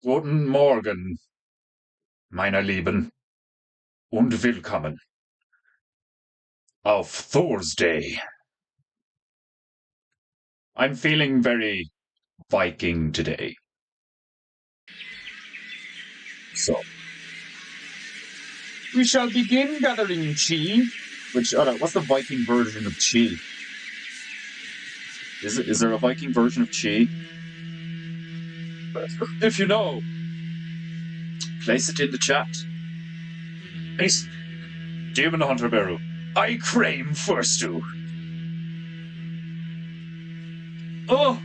Guten Morgen, meine Lieben, und willkommen auf Thursday. I'm feeling very Viking today. So, we shall begin gathering chi. What's the Viking version of chi? Is there a Viking version of chi? If you know, place it in the chat. Peace. Demon Hunter Beru. I crave first to. Oh!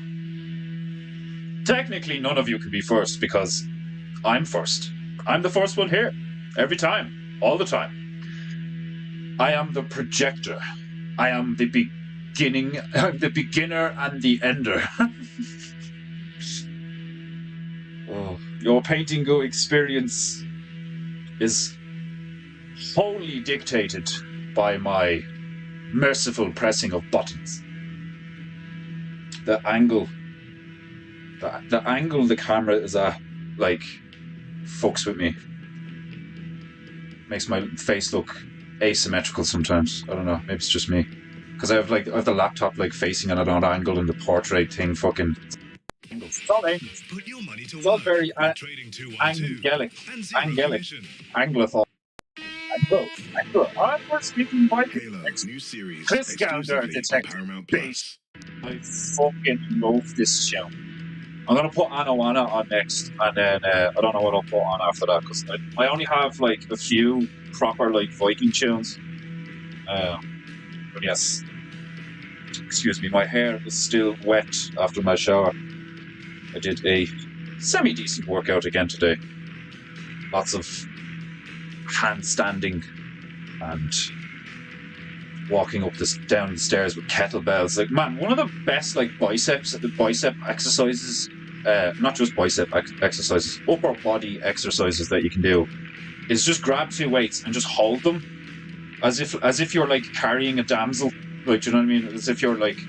Technically, none of you can be first because I'm first. I'm the first one here. Every time. All the time. I am the projector. I am the beginning. I'm the beginner and the ender. Oh, your PEINTEINGU experience is wholly dictated by my merciful pressing of buttons. The angle the camera is at, like, fucks with me. Makes my face look asymmetrical sometimes. I don't know, maybe it's just me. Because I have the laptop like facing at an odd angle and the portrait thing fucking... It's all angles. It's all very angelic. Anglophone. We're speaking Viking. Chris Gallagher Detective Base. I fucking love this show. I'm gonna put Anna on next, and then I don't know what I'll put on after that because I only have like a few proper like Viking tunes. But yes, excuse me, my hair is still wet after my shower. I did a semi-decent workout again today. Lots of handstanding and walking down the stairs with kettlebells. Like, man, one of the best like bicep exercises, not just bicep exercises, upper body exercises that you can do is just grab two weights and just hold them as if you're like carrying a damsel. Like, do you know what I mean? As if you're like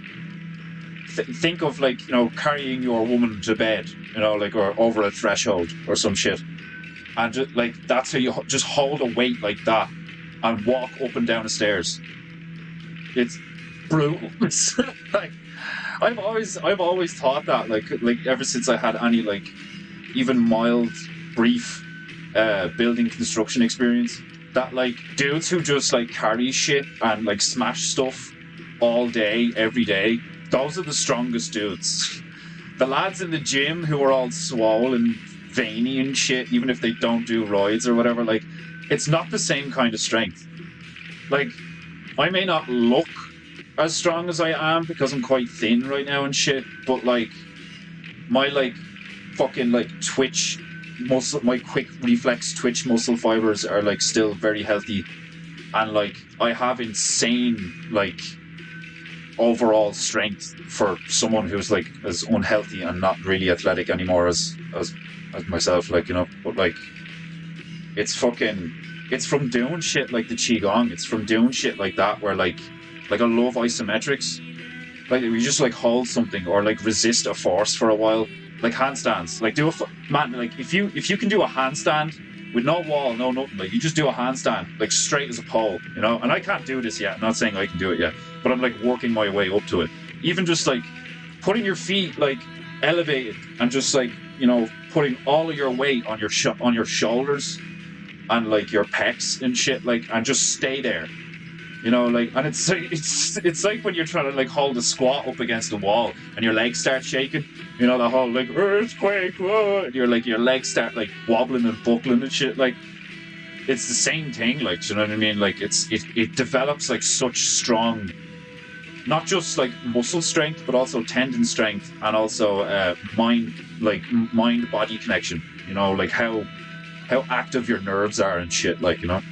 think of like, you know, carrying your woman to bed, you know, like, or over a threshold or some shit, and just, like, that's how you just hold a weight like that and walk up and down the stairs. It's brutal. It's like I've always thought that like ever since I had any like even mild brief building construction experience, that like dudes who just like carry shit and like smash stuff all day every day, those are the strongest dudes. The lads in the gym who are all swole and veiny and shit, even if they don't do roids or whatever, like, it's not the same kind of strength. Like, I may not look as strong as I am because I'm quite thin right now and shit, but like my like fucking like twitch muscle, my quick reflex twitch muscle fibers are like still very healthy, and like I have insane like overall strength for someone who's like as unhealthy and not really athletic anymore as myself, like, you know. But like it's from doing shit like the Qigong. It's from doing shit like that where like I love isometrics. Like, we just like hold something or like resist a force for a while. Like handstands. Like, man, like if you can do a handstand with no wall, no nothing, like you just do a handstand like straight as a pole, you know. And I can't do this yet. I'm not saying I can do it yet, but I'm like working my way up to it. Even just like putting your feet like elevated and just like, you know, putting all of your weight on your shoulders and like your pecs and shit, like, and just stay there, you know. Like, and it's like when you're trying to like hold a squat up against a wall and your legs start shaking, you know, the whole like earthquake, whoa, and your legs start like wobbling and buckling and shit. Like, it's the same thing, like, do you know what I mean? Like, it develops like such strong, not just like muscle strength, but also tendon strength, and also mind body connection, you know, like how active your nerves are and shit, like, you know.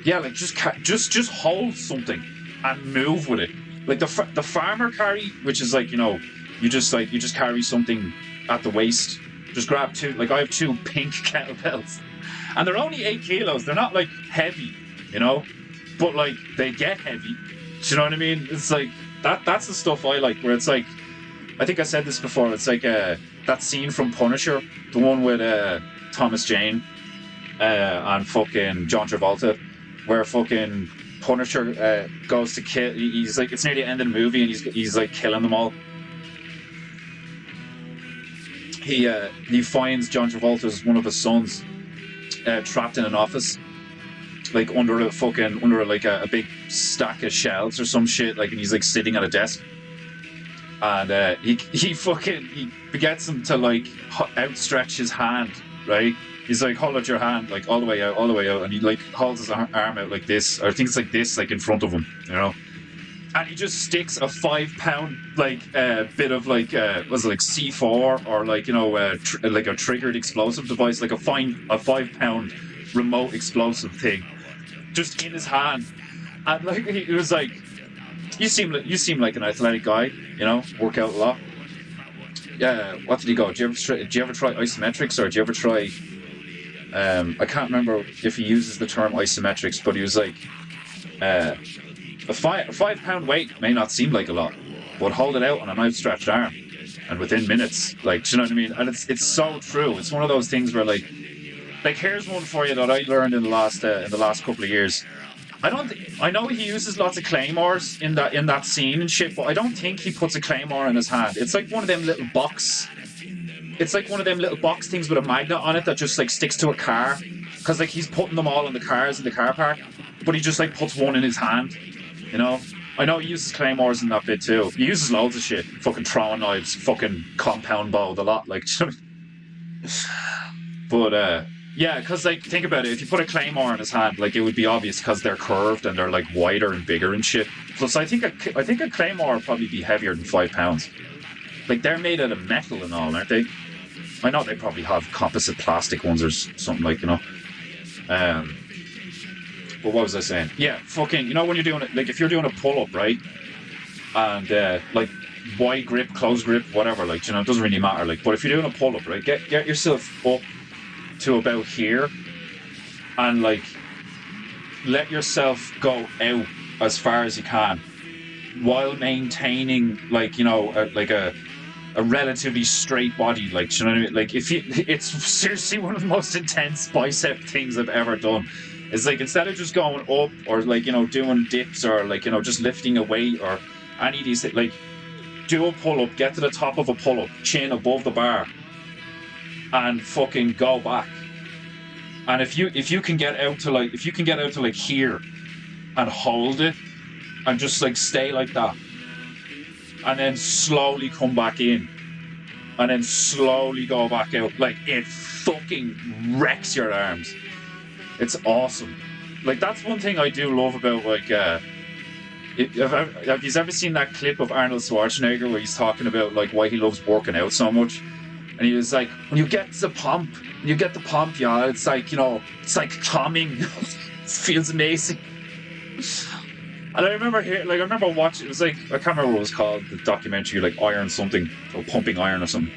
Yeah, like just hold something and move with it. Like the farmer carry, which is like, you know, you just carry something at the waist. Just grab two. Like, I have two pink kettlebells, and they're only 8 kilos. They're not like heavy, you know, but like they get heavy. Do you know what I mean? It's like that's the stuff I like, where it's like I think I said this before. It's like that scene from Punisher, the one with Thomas Jane and fucking John Travolta, where fucking Punisher goes to kill. He's like, it's near the end of the movie, and he's like killing them all. He finds John Travolta's one of his sons trapped in an office, like under like a big stack of shelves or some shit, like, and he's like sitting at a desk, and he gets him to like outstretch his hand, right? He's like, hold out your hand, like all the way out, and he like holds his arm out like this, or I think it's like this, like in front of him, you know. And he just sticks a 5 pound like bit of like was it like C4 or like, you know, like a triggered explosive device, like a 5 pound remote explosive thing, just in his hand. And like he was like, you seem like an athletic guy, you know, work out a lot. Yeah, what did he go? Do you ever try isometrics, or do you ever try? I can't remember if he uses the term isometrics, but he was like, a 5 pound weight may not seem like a lot, but hold it out on an outstretched arm, and within minutes, like, do you know what I mean? And it's so true. It's one of those things where like here's one for you that I learned in the last couple of years. I know he uses lots of claymores in that scene and shit, but I don't think he puts a claymore in his hand. It's like one of them little box. It's like one of them little box things with a magnet on it that just like sticks to a car, because like he's putting them all in the cars in the car park, but he just like puts one in his hand, you know. I know he uses claymores in that bit too. He uses loads of shit, fucking throwing knives, fucking compound bow, a lot, like. But yeah, because like, think about it. If you put a claymore in his hand, like, it would be obvious because they're curved and they're like wider and bigger and shit. Plus, I think a claymore would probably be heavier than 5 pounds. Like, they're made out of metal and all, aren't they? I know they probably have composite plastic ones or something, like, you know. But what was I saying? Yeah, fucking, you know, when you're doing it, like, if you're doing a pull-up, right? And like wide grip, close grip, whatever, like, you know, it doesn't really matter. Like, but if you're doing a pull-up, right, get yourself up to about here, and like let yourself go out as far as you can, while maintaining, like, you know, a relatively straight body, like, you know what I mean? Like, it's seriously one of the most intense bicep things I've ever done. It's like, instead of just going up, or like, you know, doing dips, or like, you know, just lifting a weight, or any of these things, like, do a pull-up, get to the top of a pull-up, chin above the bar, and fucking go back. And if you can get out to like here, and hold it, and just like stay like that, and then slowly come back in, and then slowly go back out, like, it fucking wrecks your arms. It's awesome. Like, that's one thing I do love about, like, have you ever seen that clip of Arnold Schwarzenegger where he's talking about like why he loves working out so much? And he was like, when you get the pump, yeah, it's like, you know, it's like calming. It feels amazing. And I remember watching, it was like, I can't remember what it was called, the documentary, like Iron something, or Pumping Iron or something.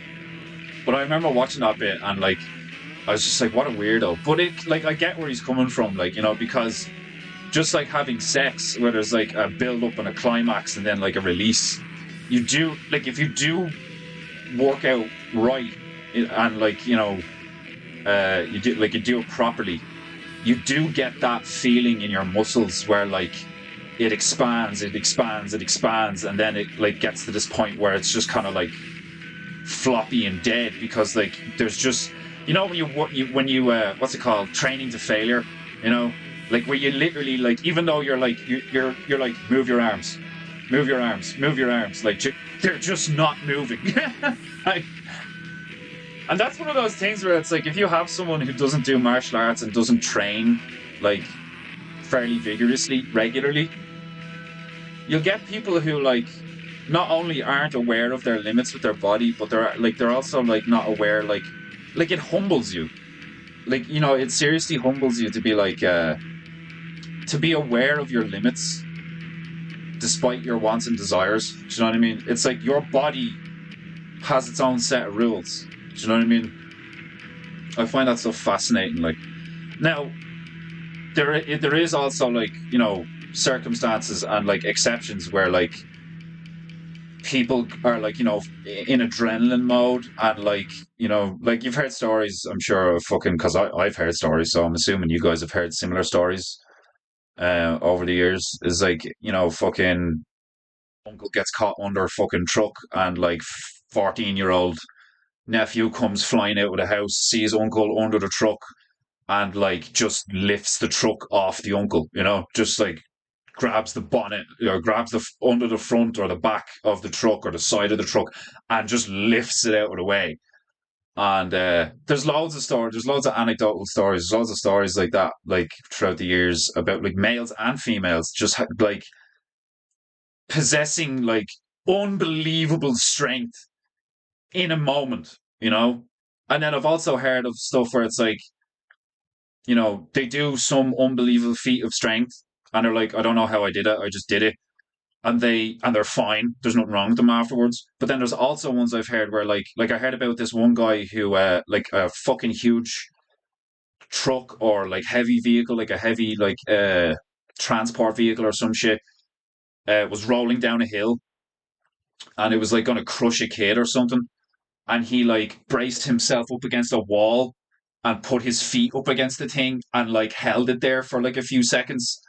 But I remember watching that bit, and like, I was just like, what a weirdo. But it, like, I get where he's coming from, like, you know, because just like having sex, where there's like a build up and a climax and then like a release, you do, like, if you do work out right, and like, you know, you do it properly, you do get that feeling in your muscles where like it expands, and then it like gets to this point where it's just kind of like floppy and dead, because like there's just, you know, when you what's it called, training to failure, you know, like where you literally, like, even though you're like you're like, move your arms, like they're just not moving. And that's one of those things where it's like, if you have someone who doesn't do martial arts and doesn't train like fairly vigorously, regularly, you'll get people who like not only aren't aware of their limits with their body, but they're also like not aware, like it humbles you. Like, you know, it seriously humbles you to be like to be aware of your limits despite your wants and desires. Do you know what I mean? It's like your body has its own set of rules. Do you know what I mean? I find that so fascinating. Like, now there is also, like, you know, circumstances and like exceptions where like people are like, in adrenaline mode, and like, like you've heard stories, I'm sure, of fucking, because I've heard stories, so I'm assuming you guys have heard similar stories over the years. Is like, fucking uncle gets caught under a fucking truck, and like 14-year-old nephew comes flying out of the house, sees uncle under the truck, and like just lifts the truck off the uncle, just like grabs the bonnet or grabs the under the front or the back of the truck or the side of the truck and just lifts it out of the way. And there's loads of stories, there's loads of anecdotal stories, there's loads of stories like that, like throughout the years about like males and females just like possessing like unbelievable strength in a moment. And then I've also heard of stuff where it's like, they do some unbelievable feat of strength and they're like, I don't know how I did it, I just did it. And they're fine. There's nothing wrong with them afterwards. But then there's also ones I've heard where like I heard about this one guy who like a fucking huge truck or like heavy vehicle, like a heavy like transport vehicle or some shit, was rolling down a hill and it was like gonna crush a kid or something. And he like braced himself up against a wall and put his feet up against the thing and like held it there for like a few seconds,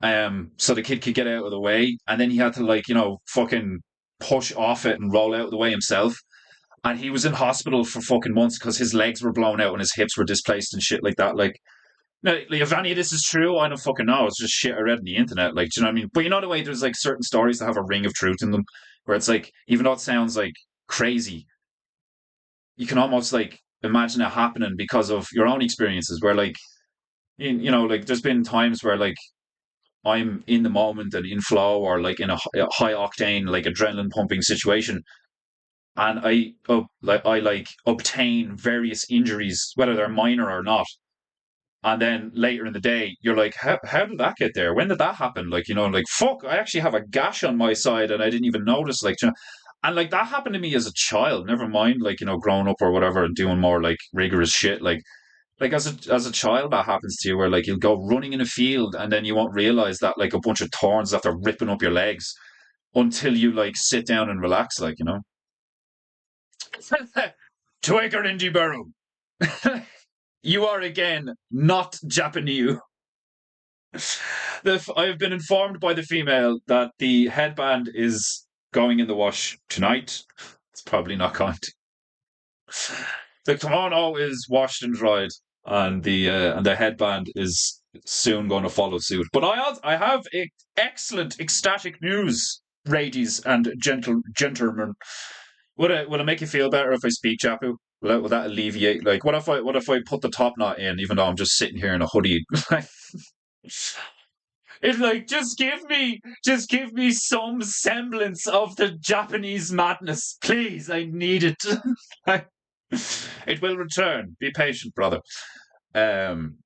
so the kid could get out of the way, and then he had to like, fucking push off it and roll out of the way himself. And he was in hospital for fucking months because his legs were blown out and his hips were displaced and shit like that. Like, no, like, if any of this is true, I don't fucking know. It's just shit I read on the internet. Like, do you know what I mean? But you know the way there's like certain stories that have a ring of truth in them, where it's like, even though it sounds like crazy, you can almost like imagine it happening because of your own experiences. Where like, like there's been times where like I'm in the moment and in flow or like in a high octane, like adrenaline pumping situation. And I obtain various injuries, whether they're minor or not. And then later in the day, you're like, how did that get there? When did that happen? Like, like, fuck, I actually have a gash on my side and I didn't even notice. Like, and like that happened to me as a child, never mind, like, growing up or whatever and doing more like rigorous shit. Like as a child, that happens to you where like you'll go running in a field and then you won't realize that like a bunch of thorns after ripping up your legs until you like sit down and relax, like. Twiker Indie Burrow, you are again not Japanese. I have been informed by the female that the headband is going in the wash tonight. It's probably not going to. The kimono is washed and dried, and the headband is soon going to follow suit. But I have excellent ecstatic news, ladies and gentlemen. Would it make you feel better if I speak Japu? Will that alleviate? Like, what if I put the top knot in, even though I'm just sitting here in a hoodie? It's like just give me some semblance of the Japanese madness, please. I need it. It will return. Be patient, brother. Um,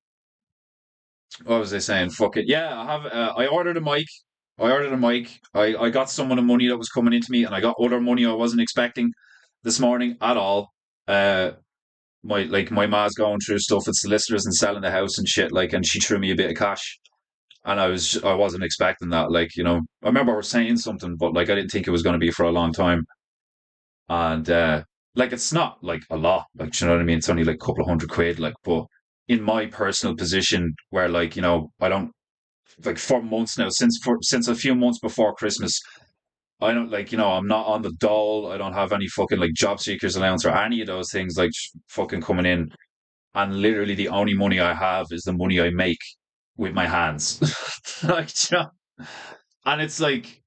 what was I saying? Fuck it. Yeah, I have. I ordered a mic. I got some of the money that was coming into me, and I got other money I wasn't expecting this morning at all. Uh, my ma's going through stuff with solicitors and selling the house and shit. Like, and she threw me a bit of cash, and I wasn't expecting that. Like, I remember her saying something, but like I didn't think it was going to be for a long time. And like it's not like a lot, like, do you know what I mean? It's only like a couple of £100, like, but in my personal position where like, I don't, like, for months now, since a few months before Christmas, I don't, like, I'm not on the dole. I don't have any fucking like job seekers allowance or any of those things like fucking coming in. And literally the only money I have is the money I make with my hands. Like, and it's like,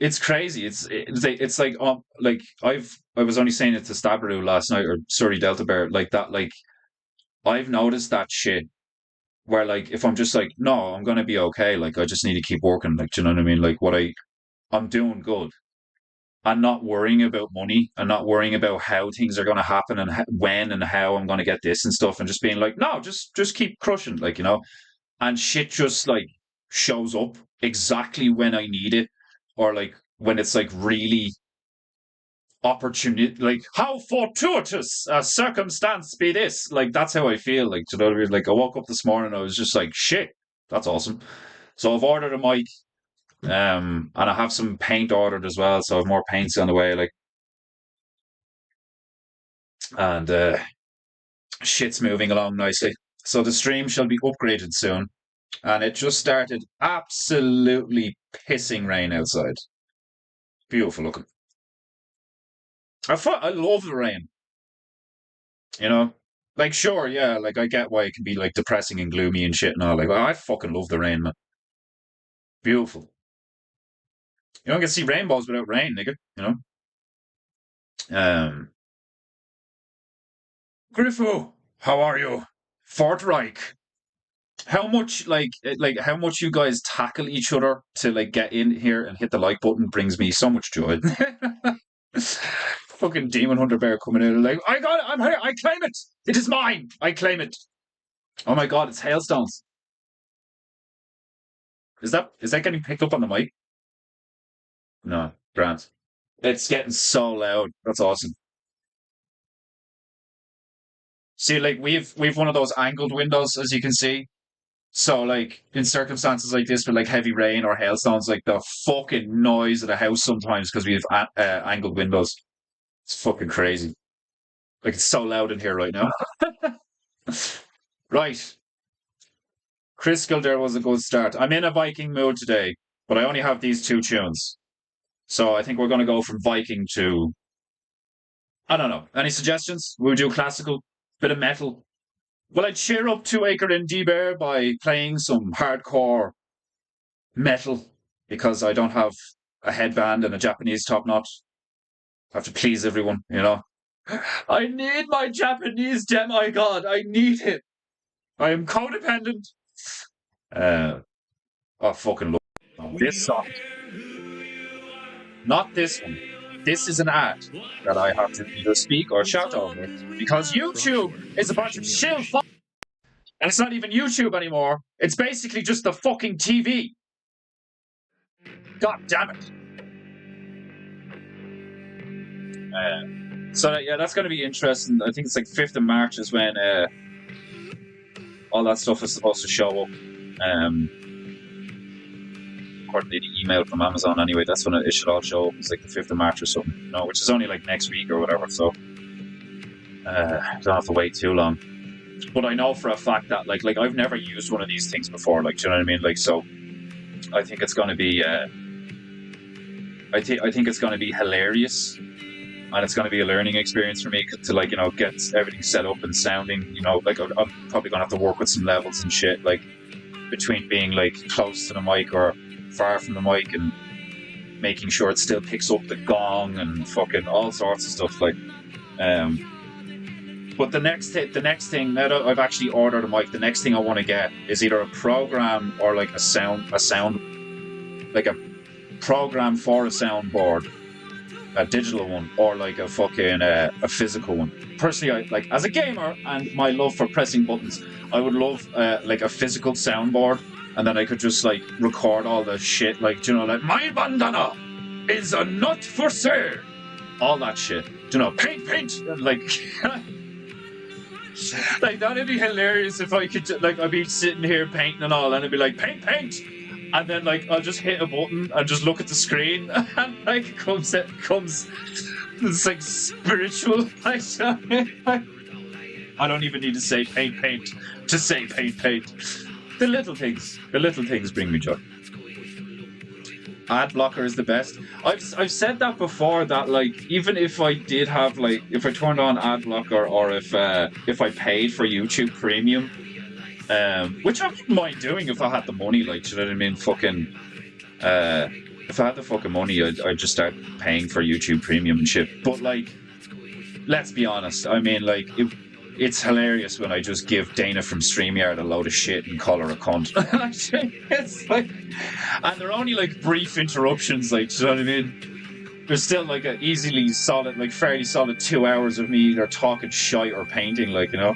it's crazy. It's like I was only saying it to Stabberoo last night, or sorry, Delta Bear, like that. Like, I've noticed that shit where like if I'm just like, no, I'm gonna be okay. Like, I just need to keep working. Like, do you know what I mean? Like, I'm doing good. I'm not worrying about money. I'm not worrying about how things are gonna happen and when and how I'm gonna get this and stuff. And just being like, no, just keep crushing. Like, and shit just like shows up exactly when I need it, or like when it's like really opportunity, like how fortuitous a circumstance be this. Like, that's how I feel. Like, do you know what I mean? Like, I woke up this morning, I was just like, shit, that's awesome. So I've ordered a mic. And I have some paint ordered as well, so I have more paints on the way. Like, and shit's moving along nicely. So the stream shall be upgraded soon, and it just started absolutely pissing rain outside. Beautiful looking. I love the rain. You know, like sure, yeah, like I get why it can be like depressing and gloomy and shit and all. Like, I fucking love the rain, man. Beautiful. You don't get to see rainbows without rain, nigga. You know. Um, Griffo, how are you? Fort Reich. How much how much you guys tackle each other to like get in here and hit the like button brings me so much joy. Fucking demon hunter bear coming in and like, I got it, I'm here, I claim it. It is mine. I claim it. Oh my god, it's hailstones. Is that getting picked up on the mic? No, Grant. It's getting so loud. That's awesome. See, like we've one of those angled windows, as you can see. So, like in circumstances like this, with like heavy rain or hailstones, like the fucking noise of the house sometimes because we have angled windows. It's fucking crazy. Like it's so loud in here right now. Right, Chris Kildare was a good start. I'm in a Viking mood today, but I only have these two tunes, so I think we're going to go from Viking to I don't know. Any suggestions? We'll do classical, bit of metal. Well, I'd cheer up Two Acre and D Bear by playing some hardcore metal because I don't have a headband and a Japanese top knot. I have to please everyone, you know. I need my Japanese demigod. I need him. I am codependent. Uh, oh, fucking love this song. Not this one. This is an ad that I have to either speak or shout over because YouTube is a bunch of shill fuck. And it's not even YouTube anymore. It's basically just the fucking TV. God damn it. So yeah, that's going to be interesting. I think it's like 5th of March is when all that stuff is supposed to show up. According to the email from Amazon, anyway, that's when it should all show up. It's like the 5th of March or something, you know, which is only like next week or whatever. So don't have to wait too long. But I know for a fact that like I've never used one of these things before. Like, do you know what I mean? Like, so I think it's going to be. I think it's going to be hilarious, and it's going to be a learning experience for me to like, you know, get everything set up and sounding. You know, like I'm probably going to have to work with some levels and shit, like between being like close to the mic or far from the mic, and making sure it still picks up the gong and fucking all sorts of stuff. Like, but the next thing, now that I've actually ordered a mic, the next thing I want to get is either a program or like a sound, like a program for a soundboard, a digital one, or like a fucking a physical one. Personally, I like, as a gamer and my love for pressing buttons, I would love like a physical soundboard, and then I could just like record all the shit, like, you know, like my bandana is a nut for sale, all that shit. You know, paint, like. Like, that'd be hilarious if I could, like, I'd be sitting here painting and all, and it'd be like, paint, and then, like, I'll just hit a button and just look at the screen, and, like, it comes, it's, like, spiritual, like, I don't even need to say paint, to say paint. The little things bring me joy. Ad blocker is the best. I've said that before, that like, even if I did have, like, if I turned on ad blocker, or if I paid for YouTube Premium, which I wouldn't mind doing if I had the money, like, do you know what I mean? Fucking if I had the fucking money, I'd just start paying for YouTube Premium and shit. But like, let's be honest, I mean, like, it's hilarious when I just give Dana from StreamYard a load of shit and call her a cunt. It's like, and they're only like brief interruptions, like, do you know what I mean? There's still like a easily solid, like fairly solid 2 hours of me either talking shite or painting, like, you know.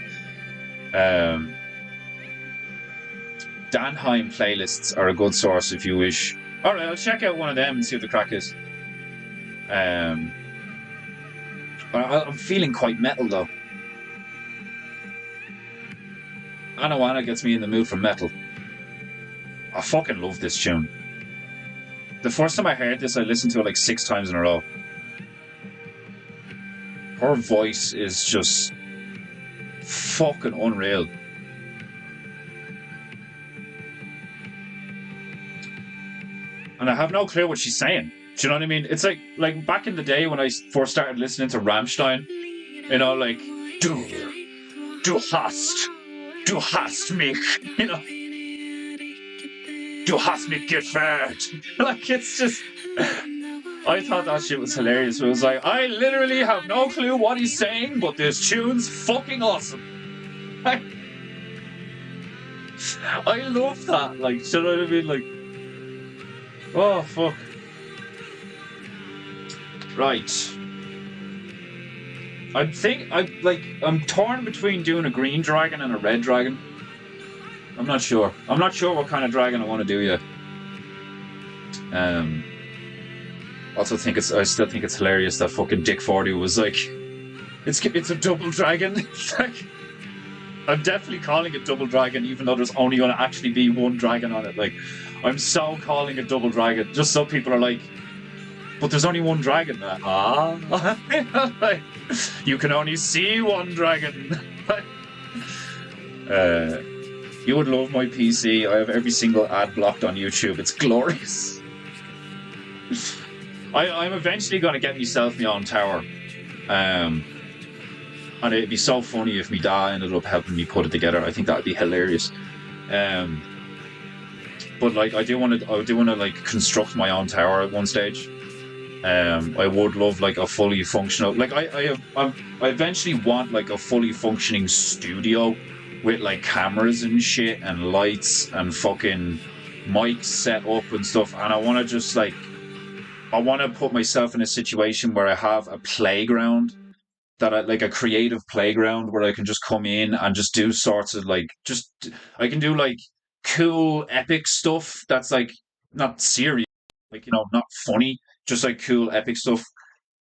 Danheim playlists are a good source if you wish. Alright, I'll check out one of them and see what the crack is. I'm feeling quite metal though. Anawana gets me in the mood for metal. I fucking love this tune. The first time I heard this, I listened to it like 6 times in a row. Her voice is just fucking unreal. And I have no clue what she's saying. Do you know what I mean? It's like back in the day when I first started listening to Rammstein, like du du hast mich, du hast mich gefährdet. Like it's just, I thought that shit was hilarious. It was like I literally have no clue what he's saying, but this tune's fucking awesome. I love that. Like, do you know what I mean? Like, oh fuck. Right. I'm torn between doing a green dragon and a red dragon. I'm not sure. I'm not sure what kind of dragon I want to do yet. Also I still think it's hilarious that fucking Dick 40 was like, it's a double dragon. It's like, I'm definitely calling it double dragon, even though there's only going to actually be one dragon on it. Like, I'm so calling it double dragon, just so people are like, but there's only one dragon. Like, you can only see one dragon. You would love my PC. I have every single ad blocked on YouTube. It's glorious. I'm eventually going to get myself my own tower. And it'd be so funny if my dad ended up helping me put it together. I think that would be hilarious. But like, I do want to like construct my own tower at one stage. I would love like a fully functional, like I eventually want like a fully functioning studio with like cameras and shit and lights and fucking mics set up and stuff. And I want to just like, I want to put myself in a situation where I have a playground like a creative playground where I can just come in and just do sorts of like, I can do like cool epic stuff that's like not serious, like, not funny, just like cool epic stuff.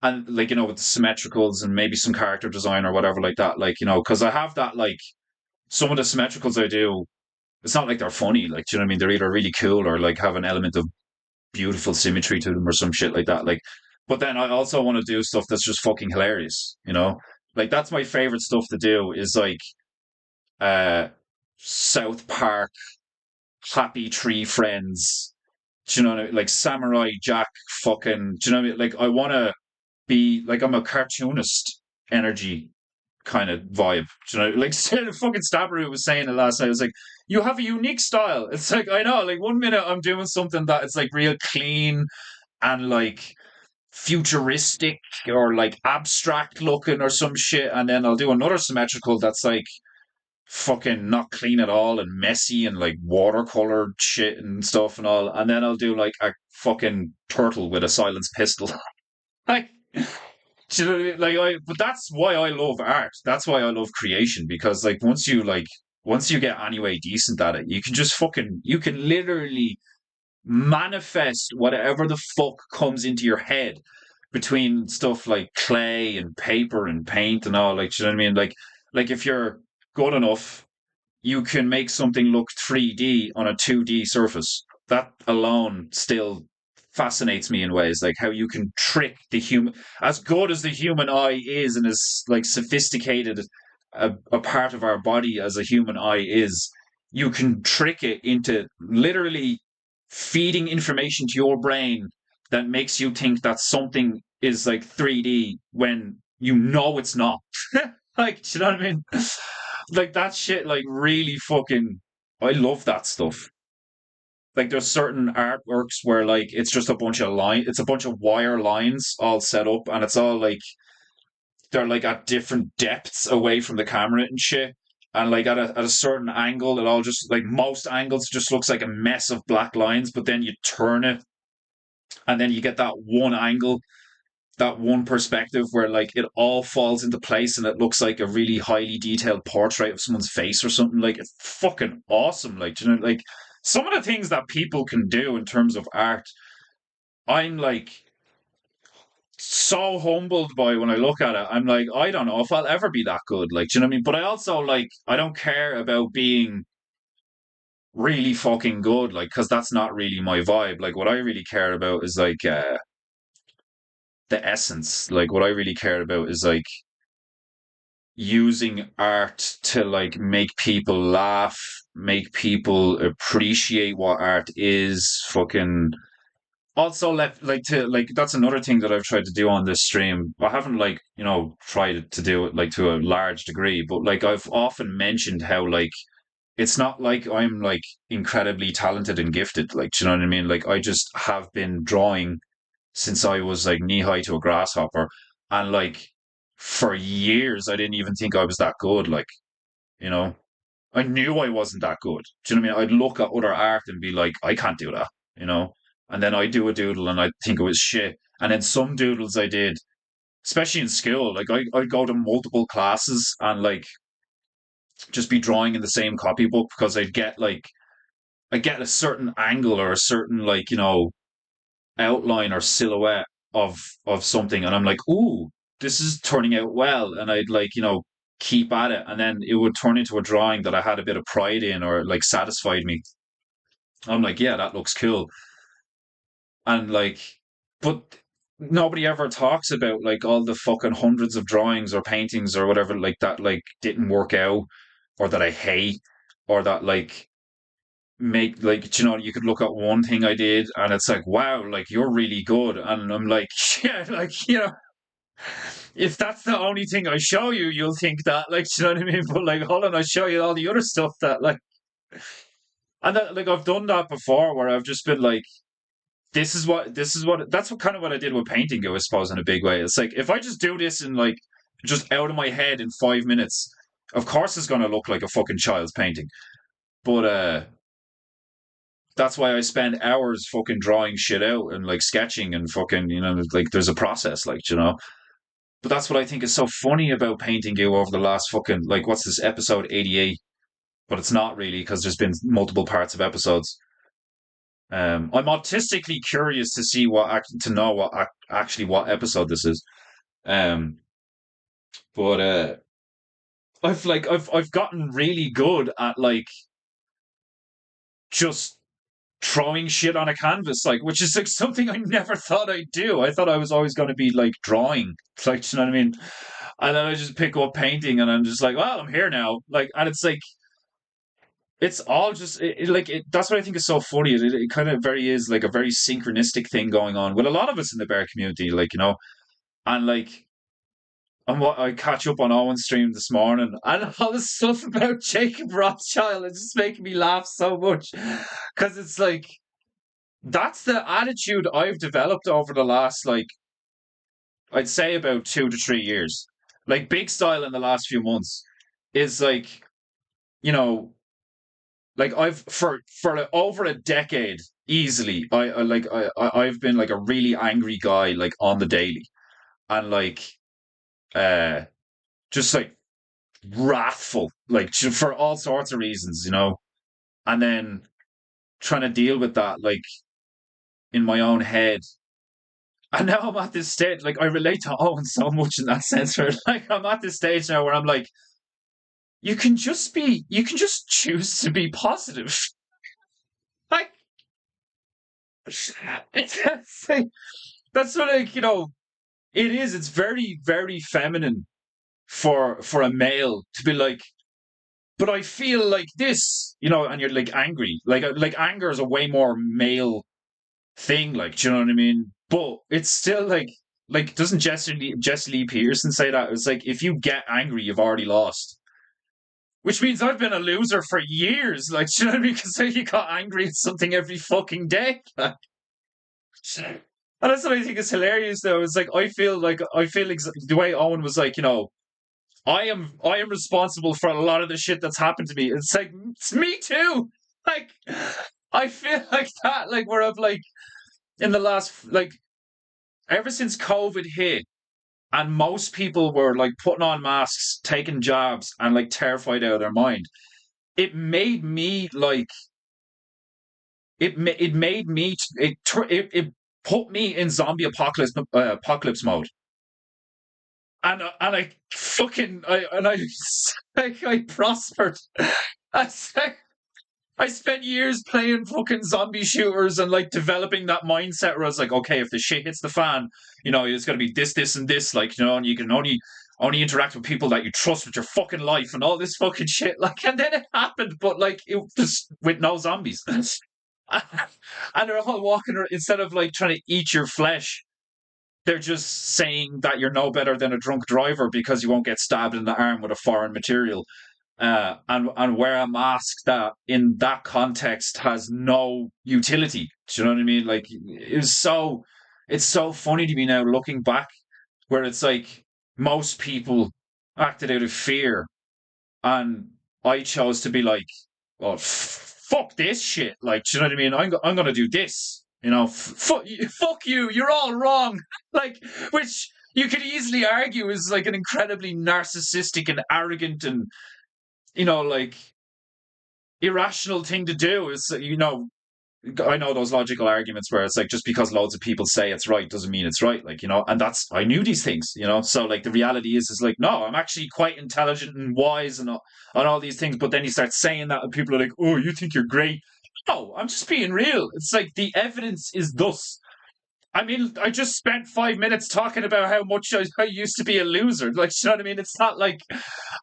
And like, with the symmetricals and maybe some character design or whatever like that, like, because I have that, like, some of the symmetricals I do, it's not like they're funny, like, do you know what I mean? They're either really cool or like have an element of beautiful symmetry to them or some shit like that. Like, but then I also want to do stuff that's just fucking hilarious. Like, that's my favorite stuff to do is like uh South Park Happy Tree Friends. Do you know what I mean? Like Samurai Jack fucking, do you know what I mean? Like, I want to be like, I'm a cartoonist energy kind of vibe. Do you know, like fucking Stabberu was saying it last night. I was like, you have a unique style. It's like, I know, like one minute I'm doing something that it's like real clean and like futuristic or like abstract looking or some shit, and then I'll do another symmetrical that's like fucking not clean at all and messy and like watercolored shit and stuff and all, and then I'll do like a fucking turtle with a silenced pistol. Like, do you know what I mean? But that's why I love art. That's why I love creation, because like once you get anyway decent at it, you can literally manifest whatever the fuck comes into your head between stuff like clay and paper and paint and all. Like, do you know what I mean? Like if you're good enough, you can make something look 3D on a 2D surface. That alone still fascinates me in ways, like how you can trick the human, as good as the human eye is and as like sophisticated a part of our body as a human eye is, you can trick it into literally feeding information to your brain that makes you think that something is like 3D when you know it's not. Like, do you know what I mean? Like that shit, like really fucking, I love that stuff. Like there's certain artworks where like it's a bunch of wire lines all set up, and it's all like they're like at different depths away from the camera and shit. And like at a certain angle, it all just like most angles just looks like a mess of black lines, but then you turn it and then you get that one angle, that one perspective where like it all falls into place and it looks like a really highly detailed portrait of someone's face or something. Like, it's fucking awesome. Like, like some of the things that people can do in terms of art, I'm like so humbled by when I look at it. I'm like, I don't know if I'll ever be that good. Like, do you know what I mean? But I also like, I don't care about being really fucking good, like, because that's not really my vibe. Like, what I really care about is like the essence. Like, what I really care about is like using art to like make people laugh, make people appreciate what art is. Fucking also left like to like that's another thing that I've tried to do on this stream. I haven't like tried to do it like to a large degree, but like I've often mentioned how like it's not like I'm like incredibly talented and gifted. Like, do you know what I mean? Like, I just have been drawing since I was like knee high to a grasshopper, and like for years I didn't even think I was that good. Like, you know, I knew I wasn't that good. Do you know what I mean? I'd look at other art and be like, I can't do that. You know, and then I do a doodle and I think it was shit. And then some doodles I did, especially in school, like I'd go to multiple classes and like just be drawing in the same copybook because I get a certain angle or a certain like outline or silhouette of something, and I'm like, ooh, this is turning out well, and I'd like keep at it, and then it would turn into a drawing that I had a bit of pride in or like satisfied me. I'm like, yeah, that looks cool, and like, but nobody ever talks about like all the fucking hundreds of drawings or paintings or whatever like that like didn't work out or that I hate or that like make like you could look at one thing I did and it's like wow like you're really good and I'm like yeah like if that's the only thing I show you you'll think that like you know what I mean but like hold on I show you all the other stuff that like and that, like I've done that before where I've just been like this is what that's what kind of what I did with painting I suppose in a big way it's like if I just do this in like just out of my head in 5 minutes of course it's going to look like a fucking child's painting but that's why I spend hours fucking drawing shit out and like sketching and fucking, like there's a process, like, But that's what I think is so funny about painting you over the last fucking, like, what's this, episode 88? But it's not really because there's been multiple parts of episodes. I'm autistically curious to see to know actually what episode this is. Um, but I've gotten really good at like just throwing shit on a canvas, like which is like something I never thought I'd do. I thought I was always going to be like drawing, like you know what I mean. And then I just pick up painting, and I'm just like, well, I'm here now. Like, and it's like it's all just that's what I think is so funny. It kind of very is like a very synchronistic thing going on with a lot of us in the bear community, like and like. And what I catch up on Owen's stream this morning, and all the stuff about Jacob Rothschild, it's just making me laugh so much because it's like that's the attitude I've developed over the last like I'd say about 2 to 3 years. Like big style in the last few months is like you know like I've for over a decade easily I've been like a really angry guy like on the daily and like uh just like wrathful like for all sorts of reasons and then trying to deal with that like in my own head. And now I'm at this stage, like I relate to Owen so much in that sense, where like I'm at this stage now where I'm like, you can just choose to be positive. Like, it's like that's what like it is. It's very very feminine for a male to be like, but I feel like this, and you're like angry, like anger is a way more male thing, like, do you know what I mean? But it's still like doesn't Jesse Lee Pearson say that? It's like if you get angry, you've already lost. Which means I've been a loser for years, like, do you know what I mean? Because you got angry at something every fucking day. Like, and that's what I think is hilarious though. It's like I feel the way Owen was like, I am responsible for a lot of the shit that's happened to me. It's like it's me too. Like I feel like that, like where I've like in the last like ever since COVID hit and most people were like putting on masks, taking jabs, and like terrified out of their mind. It made me like it made me it put me in zombie apocalypse mode. And I fucking I prospered. I I spent years playing fucking zombie shooters and like developing that mindset where I was like, okay, if the shit hits the fan, it's gonna be this, this, and this, like, and you can only interact with people that you trust with your fucking life and all this fucking shit. Like, and then it happened, but like it just with no zombies. And they're all walking around, instead of like trying to eat your flesh, they're just saying that you're no better than a drunk driver because you won't get stabbed in the arm with a foreign material. And wear a mask that in that context has no utility. Do you know what I mean? Like it's so funny to me now looking back, where it's like most people acted out of fear, and I chose to be like, "Oh, fuck this shit!" Like, do you know what I mean? I'm gonna do this. Fuck you. You're all wrong. Like, which you could easily argue is like an incredibly narcissistic and arrogant and like irrational thing to do. Is I know those logical arguments where it's like just because loads of people say it's right doesn't mean it's right, like, and that's I knew these things, so like the reality is like, no, I'm actually quite intelligent and wise and all these things, but then you start saying that and people are like, oh, you think you're great. No, I'm just being real. It's like the evidence is thus. I mean, I just spent 5 minutes talking about how much I used to be a loser. Like, you know what I mean? It's not like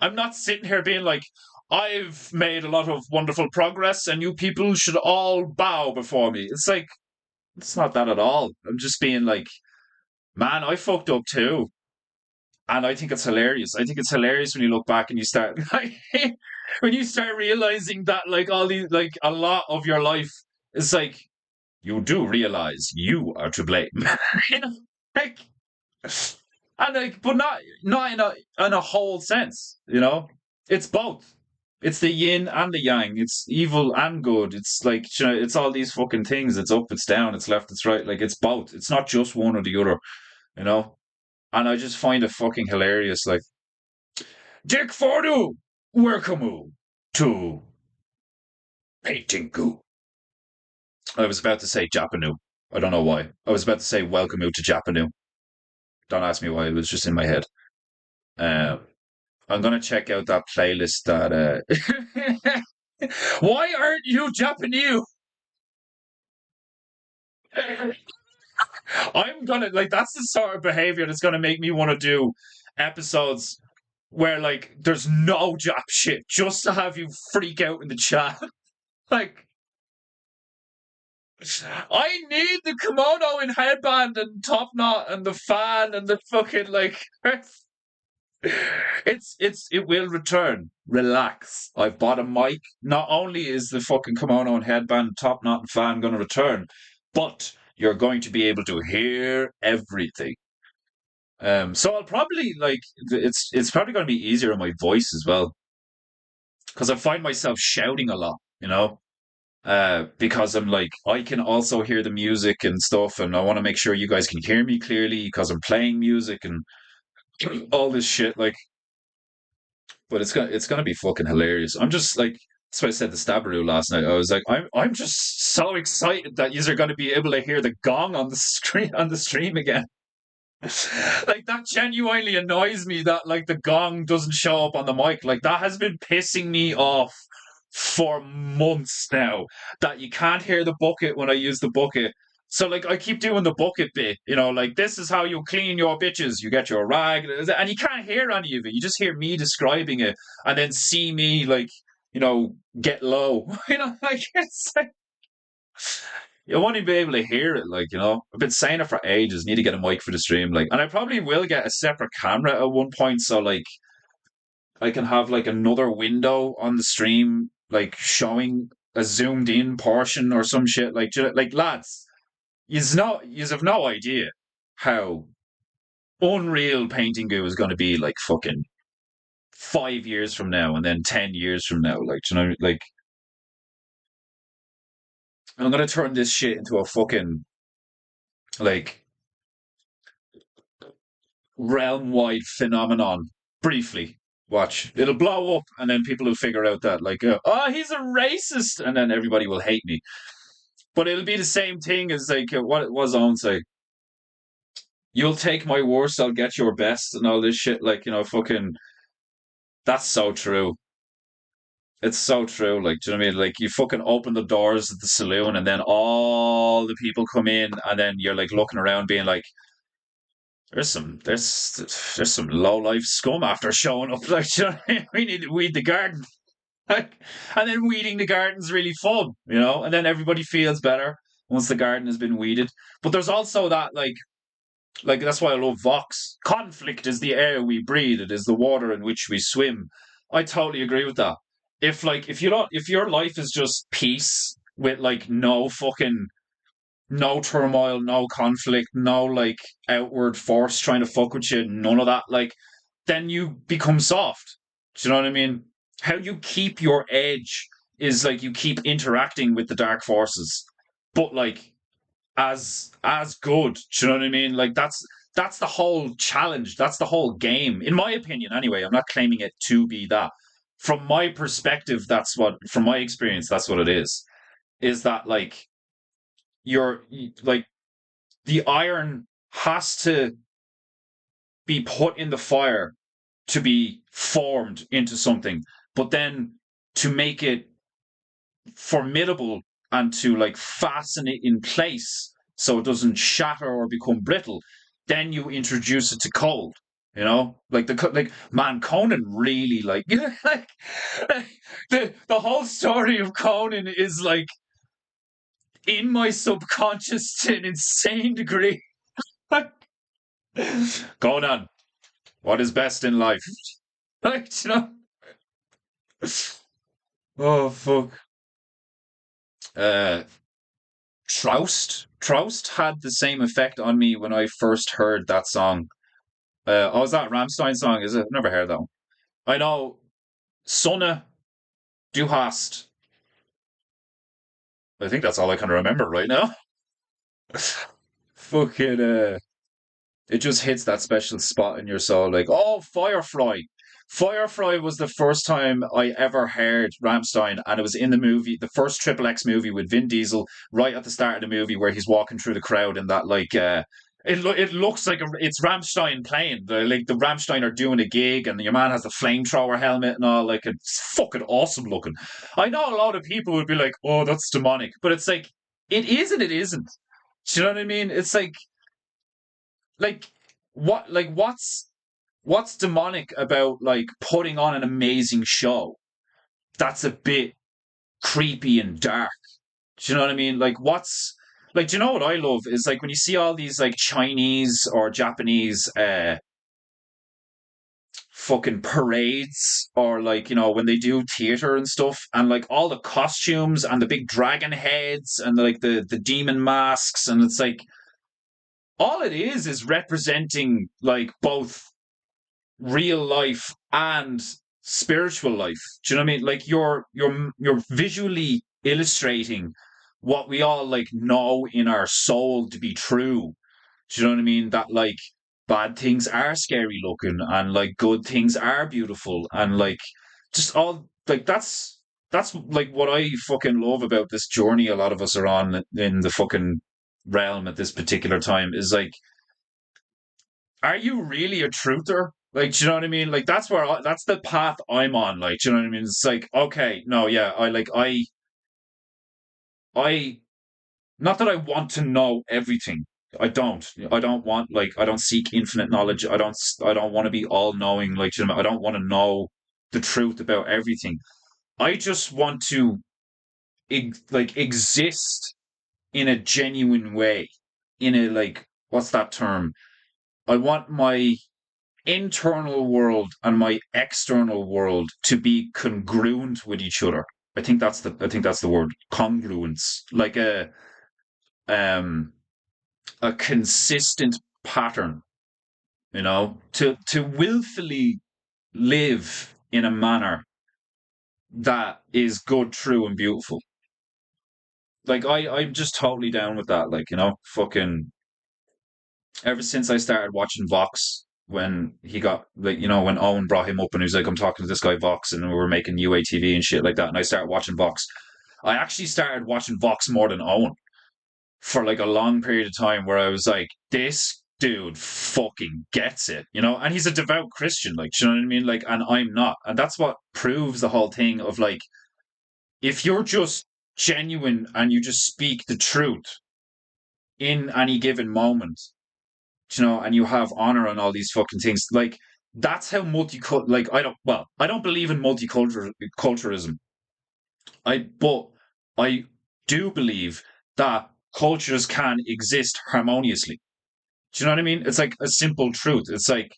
I'm not sitting here being like, I've made a lot of wonderful progress and you people should all bow before me. It's like, it's not that at all. I'm just being like, man, I fucked up too. And I think it's hilarious. I think it's hilarious when you look back and you start, like, when you start realizing that, like, all these, like, a lot of your life is like, you do realize you are to blame. you know, like, and like, but not in a whole sense. It's both. It's the yin and the yang. It's evil and good. It's like, it's all these fucking things. It's up, it's down, it's left, it's right. Like, it's both. It's not just one or the other. You know. And I just find it fucking hilarious. Like, Dick Fordu, welcome to PEINTEINGU. I was about to say Japanu. I don't know why. I was about to say welcome to Japanu. Don't ask me why. It was just in my head. Um, I'm gonna check out that playlist. That why aren't you Japanese? I'm gonna like that's the sort of behavior that's gonna make me want to do episodes where like there's no Jap shit just to have you freak out in the chat. Like, I need the kimono and headband and top knot and the fan and the fucking like. It will return. Relax. I've bought a mic. Not only is the fucking kimono and headband, top knot and fan going to return, but you're going to be able to hear everything. So I'll probably like it's probably going to be easier on my voice as well, because I find myself shouting a lot. Because I'm like I can also hear the music and stuff, and I want to make sure you guys can hear me clearly because I'm playing music and all this shit. Like, but it's gonna be fucking hilarious. I'm just like that's what I said to Stabaroo last night. I was like, I'm just so excited that you are gonna be able to hear the gong on the stream again. Like, that genuinely annoys me that like the gong doesn't show up on the mic. Like, that has been pissing me off for months now, that you can't hear the bucket when I use the bucket. So like I keep doing the bucket bit, like this is how you clean your bitches. You get your rag, and you can't hear any of it. You just hear me describing it, and then see me like, get low. Like it's like you won't even be able to hear it. Like, I've been saying it for ages. Need to get a mic for the stream. Like, and I probably will get a separate camera at one point, so like I can have like another window on the stream, like showing a zoomed in portion or some shit. Like lads, you have no idea how unreal Painting Goo is going to be like fucking 5 years from now, and then 10 years from now. Like, like I'm gonna turn this shit into a fucking like realm wide phenomenon. Briefly, watch it'll blow up, and then people will figure out that like, oh, he's a racist, and then everybody will hate me. But it'll be the same thing as like what it was on say. You'll take my worst, I'll get your best, and all this shit. Like, fucking. That's so true. It's so true. Like, do you know what I mean? Like, you fucking open the doors of the saloon, and then all the people come in, and then you're like looking around, being like, there's some low life scum after showing up." Like, do you know what I mean? We need to weed the garden. Like, and then weeding the garden's really fun, you know. And then everybody feels better once the garden has been weeded. But there's also that like that's why I love Vox. Conflict is the air we breathe. It is the water in which we swim. I totally agree with that. If you don't if your life is just peace with like no turmoil, no conflict, no like outward force trying to fuck with you, none of that, like then you become soft. Do you know what I mean? How you keep your edge is like you keep interacting with the dark forces, but like as good. Do you know what I mean? Like that's the whole challenge. That's the whole game, in my opinion. Anyway, I'm not claiming it to be that. From my perspective, from my experience, that's what it is. Is that like you're like the iron has to be put in the fire to be formed into something, but then to make it formidable and to like fasten it in place so it doesn't shatter or become brittle, then you introduce it to cold. You know, like like man, Conan really like like the whole story of Conan is like in my subconscious to an insane degree. Conan, what is best in life? Like, you know, oh fuck. Uh, Troust had the same effect on me when I first heard that song. Oh, is that Rammstein song? Is it? Never heard that one. I know Sonne, Du hast. I think that's all I can remember right now. Fucking it just hits that special spot in your soul. Like, oh, Firefly. Firefly was the first time I ever heard Rammstein, and it was in the movie, the first Triple X movie with Vin Diesel, right at the start of the movie where he's walking through the crowd and that like it looks like it's Rammstein playing. Like the Rammstein are doing a gig, and your man has the flamethrower helmet and all. Like it's fucking awesome looking. I know a lot of people would be like, "Oh, that's demonic," but it's like it is and it isn't. Do you know what I mean? It's like what's demonic about like putting on an amazing show that's a bit creepy and dark? Do you know what I mean? Like what's like do you know what I love is like when you see all these like Chinese or Japanese fucking parades or like you know when they do theater and stuff and like all the costumes and the big dragon heads and like the demon masks and it's like all it is representing like both real life and spiritual life. Do you know what I mean? Like you're visually illustrating what we all like know in our soul to be true. Do you know what I mean? That like bad things are scary looking and like good things are beautiful and like just all like that's like what I fucking love about this journey a lot of us are on in the fucking realm at this particular time is like are you really a truther? Like, do you know what I mean? Like, that's the path I'm on. Like, do you know what I mean? It's like, okay, no, yeah, I, not that I want to know everything. I don't want, like, I don't seek infinite knowledge. I don't want to be all knowing. Like, you know, I don't want to know the truth about everything. I just want to, like, exist in a genuine way. In a, like, what's that term? I want my internal world and my external world to be congruent with each other. I think that's the word congruence, like um a consistent pattern, you know, to willfully live in a manner that is good, true, and beautiful. Like I'm just totally down with that. Like you know, fucking ever since I started watching Vox when he got like you know when Owen brought him up and he was like I'm talking to this guy Vox and we were making UATV and shit like that and I started watching Vox. I actually started watching Vox more than Owen for like a long period of time where I was like this dude fucking gets it, you know? And he's a devout Christian, like, do you know what I mean? Like, and I'm not. And that's what proves the whole thing of like, if you're just genuine and you just speak the truth in any given moment, you know, and you have honor and all these fucking things, like, that's how multicultural, like, I don't believe in multiculturalism. But I do believe that cultures can exist harmoniously. Do you know what I mean? It's like a simple truth. It's like,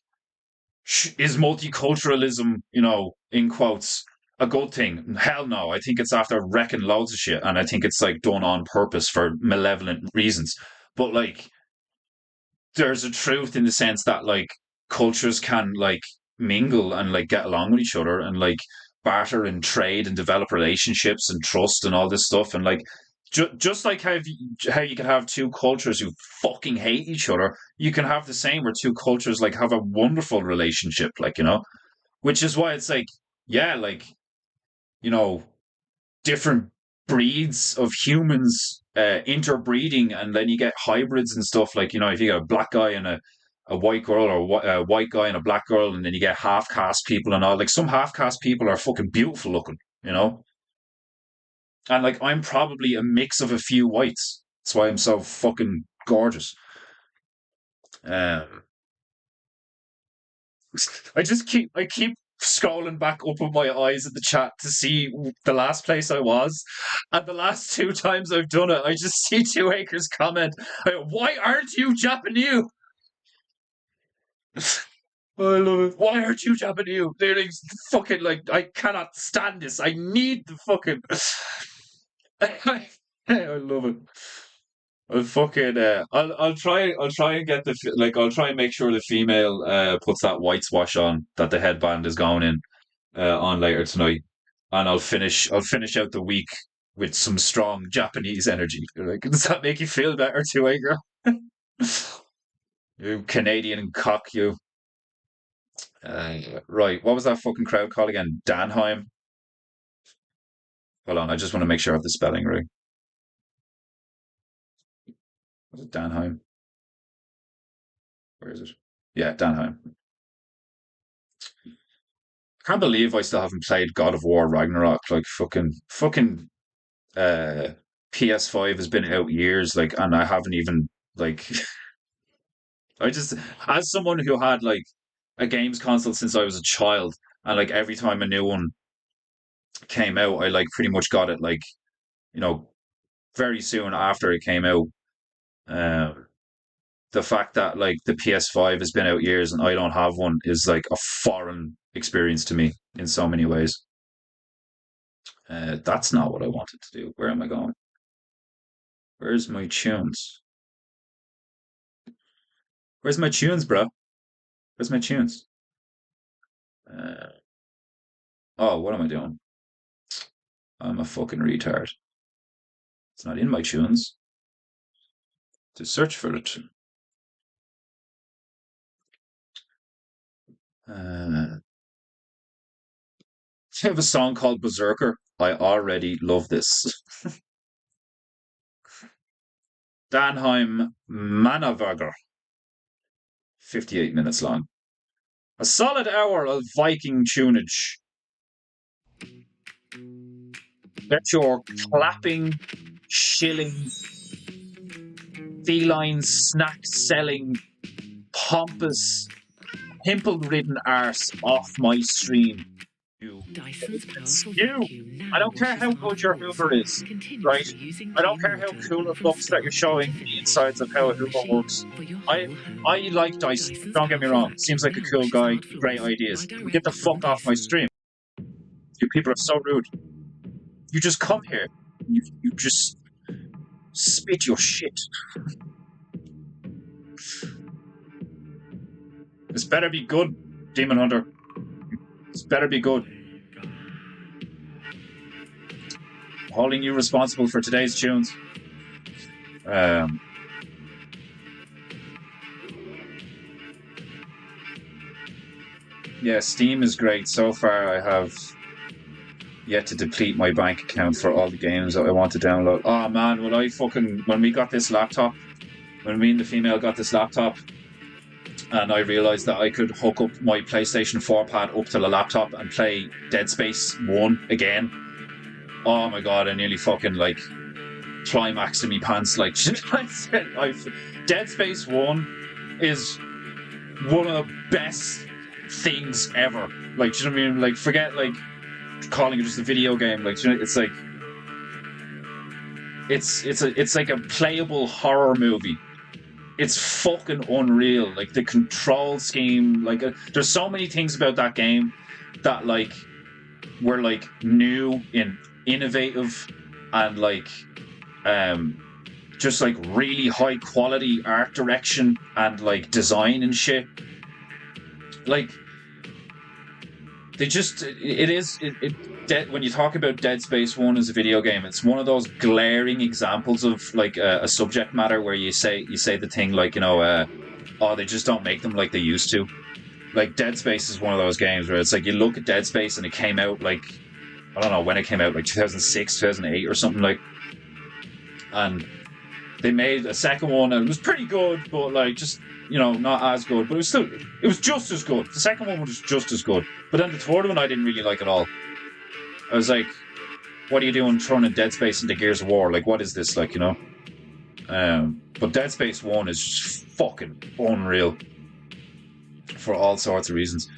is multiculturalism, you know, in quotes, a good thing? Hell no. I think it's after wrecking loads of shit, and I think it's like done on purpose for malevolent reasons. But like, there's a truth in the sense that like cultures can like mingle and like get along with each other and like barter and trade and develop relationships and trust and all this stuff and like just like how you can have two cultures who fucking hate each other, you can have the same where two cultures like have a wonderful relationship, like, you know, which is why it's like, yeah, like, you know, different breeds of humans interbreeding, and then you get hybrids and stuff. Like, you know, if you got a black guy and a white girl, or a white guy and a black girl, and then you get half caste people and all. Like, some half caste people are fucking beautiful looking, you know. And like, I'm probably a mix of a few whites. That's why I'm so fucking gorgeous. Um, I keep scrolling back up with my eyes at the chat to see the last place I was, and the last two times I've done it, I just see Two Acres comment, "Why aren't you Japanese?" I love it. Why aren't you Japanese? They're like, fucking like, I cannot stand this. I need the fucking. I love it. I'll try and get like, I'll try and make sure the female puts that white swash on that the headband is going in on later tonight, and I'll finish out the week with some strong Japanese energy. Like, does that make you feel better too, eh, girl? You Canadian cock, you. Right, what was that fucking crowd called again? Danheim. Hold on, I just want to make sure I have the spelling right. Was it Danheim? Where is it? Yeah, Danheim. Can't believe I still haven't played God of War Ragnarok. Like, fucking uh PS5 has been out years, like, and I haven't even like I just, as someone who had like a games console since I was a child, and like every time a new one came out, I like pretty much got it like, you know, very soon after it came out. Um, the fact that like the PS5 has been out years and I don't have one is like a foreign experience to me in so many ways. That's not what I wanted to do. Where am I going? Where's my tunes? Where's my tunes, bro? Where's my tunes? Uh, oh, what am I doing? I'm a fucking retard. It's not in my tunes. To search for it. I have a song called Berserker. I already love this. Danheim Manavarger. 58 minutes long. A solid hour of Viking tunage. Get your clapping, shilling, feline snack selling, pompous, pimple ridden arse off my stream. You. I don't care how good your Hoover is, right? I don't care how cool it looks that you're showing the insides of how a Hoover works. I like Dyson. Don't get me wrong. Seems like a cool guy, great ideas. Get the fuck off my stream. You people are so rude. You just come here. You just spit your shit. This better be good, Demon Hunter. This better be good. Holding you responsible for today's tunes. Yeah, Steam is great. So far, I have yet to deplete my bank account for all the games that I want to download. Oh man, when we got this laptop, when me and the female got this laptop, and I realised that I could hook up my PlayStation 4 pad up to the laptop and play Dead Space 1 again. Oh my god, I nearly fucking like climaxed in me pants. Like, Dead Space 1 is one of the best things ever. Like, do you know what I mean? Like, forget like calling it just a video game. Like, you know, it's like it's like a playable horror movie. It's fucking unreal. Like, the control scheme, like there's so many things about that game that like were like new and innovative and like just like really high quality art direction and like design and shit. Like, they just when you talk about Dead Space 1 as a video game, it's one of those glaring examples of like a subject matter where you say the thing like, you know, oh, they just don't make them like they used to. Like, Dead Space is one of those games where it's like you look at Dead Space and it came out like, I don't know when it came out, like 2006, 2008 or something, like, and they made a second one and it was pretty good, but like just, you know, not as good, but it was just as good. The second one was just as good, but then the third one I didn't really like at all. I was like, what are you doing throwing in Dead Space into Gears of War? Like, what is this, like, you know? But Dead Space 1 is just fucking unreal for all sorts of reasons.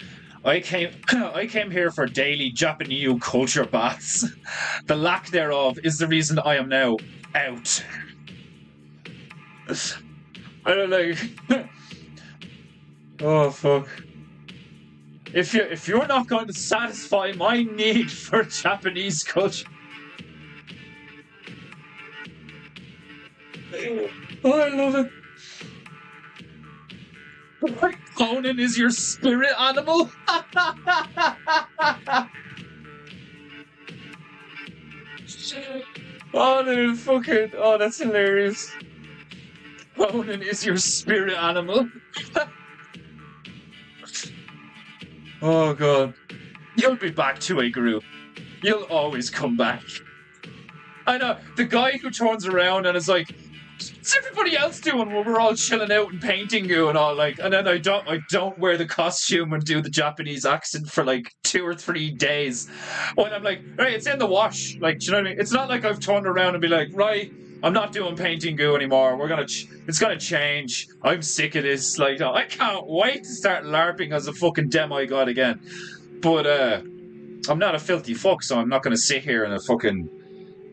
I came here for daily Japanese culture baths. The lack thereof is the reason I am now out. I don't like. Oh fuck! If you're not going to satisfy my need for Japanese culture, oh, I love it. Conan is your spirit animal. Oh, dude, fucking, oh, that's hilarious. Conan is your spirit animal. Oh god. You'll be back to a group. You'll always come back. I know, the guy who turns around and is like, what's everybody else doing when we're all chilling out and PEINTEINGU and all, like, and then I don't wear the costume and do the Japanese accent for like 2 or 3 days. When I'm like, right, it's in the wash. Like, do you know what I mean? It's not like I've turned around and be like, right, I'm not doing PEINTEINGU anymore. It's gonna change. I'm sick of this. Like, I can't wait to start LARPing as a fucking demigod again. But I'm not a filthy fuck, so I'm not gonna sit here in a fucking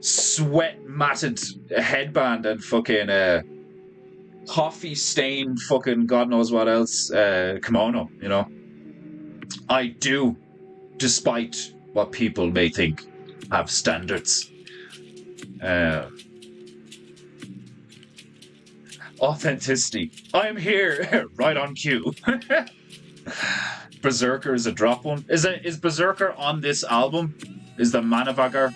sweat matted headband and fucking coffee stained fucking God knows what else kimono, you know. I do, despite what people may think, have standards. Authenticity. I'm here, right on cue. Berserker is a drop one. Is Berserker on this album? Is the Manfucker?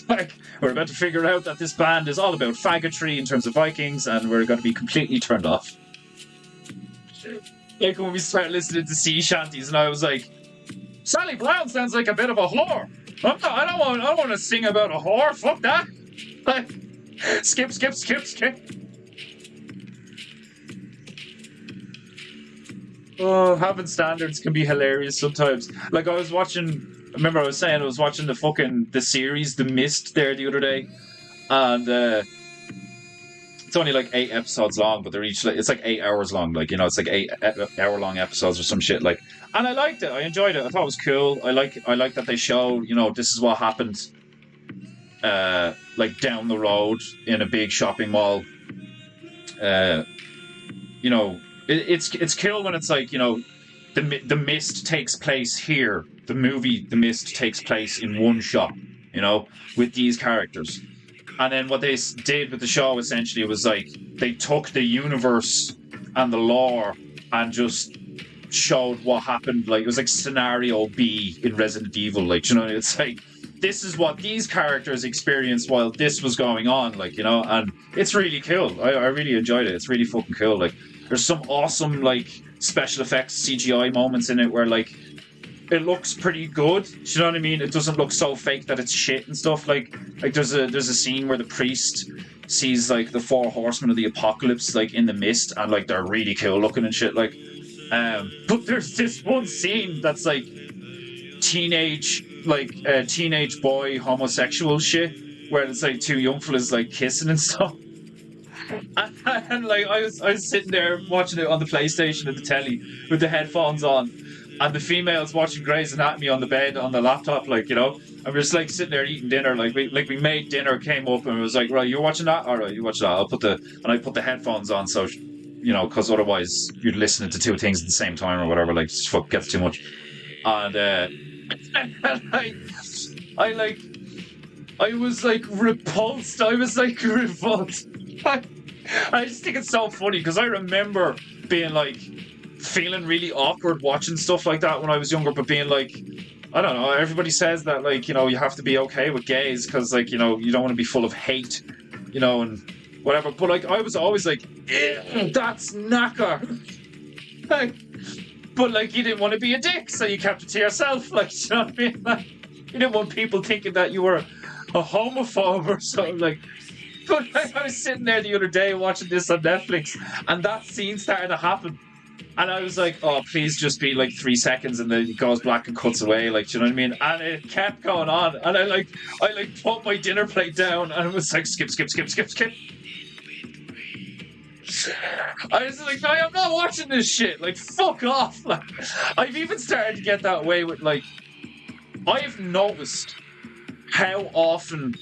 Like, we're about to figure out that this band is all about faggotry in terms of Vikings, and we're going to be completely turned off. Like when we start listening to sea shanties, and I was like, Sally Brown sounds like a bit of a whore. I don't want to sing about a whore. Fuck that. Like, skip. Oh, having standards can be hilarious sometimes. Like, I was watching the series The Mist there the other day, and it's only like 8 episodes long, but they're each like, it's like 8 hours long, like, you know, it's like 8-hour long episodes or some shit, like, and I liked it, I enjoyed it, I thought it was cool. I like that they show, you know, this is what happened like down the road in a big shopping mall. You know, it's cool when it's like, you know, the Mist takes place here. The movie The Mist takes place in one shop, you know, with these characters. And then what they did with the show essentially was like they took the universe and the lore and just showed what happened. Like, it was like scenario B in Resident Evil. Like, you know, it's like, this is what these characters experienced while this was going on, like, you know, and it's really cool. I really enjoyed it. It's really fucking cool. Like, there's some awesome, like, special effects CGI moments in it where, like, it looks pretty good. Do you know what I mean? It doesn't look so fake that it's shit and stuff. Like there's a scene where the priest sees like the four horsemen of the apocalypse like in the mist, and like they're really cool looking and shit. Like, but there's this one scene that's like teenage boy homosexual shit, where it's like two young fellas like kissing and stuff. And like I was sitting there watching it on the PlayStation and the telly with the headphones on, and the females watching Grey's Anatomy on the bed on the laptop, like, you know, and we're just like sitting there eating dinner, like we made dinner, came up, and it was like, right, you're watching that, all right, you watch that. I put the headphones on, so you know, because otherwise you're listening to two things at the same time or whatever, like, just fuck gets too much. And I was like repulsed. I was like revolted. I just think it's so funny because I remember being like feeling really awkward watching stuff like that when I was younger, but being like, I don't know, everybody says that, like, you know, you have to be okay with gays because, like, you know, you don't want to be full of hate, you know, and whatever. But like I was always like, that's knacker. Like, but like you didn't want to be a dick, so you kept it to yourself. Like, you know what I mean? Like, you didn't want people thinking that you were a homophobe or something. Like, but like, I was sitting there the other day watching this on Netflix, and that scene started to happen, and I was like, oh, please just be like 3 seconds, and then it goes black and cuts away. Like, do you know what I mean? And it kept going on, and I put my dinner plate down, and it was like skip. I was like, I'm not watching this shit. Like, fuck off. Like, I've even started to get that way with, like, I've noticed how often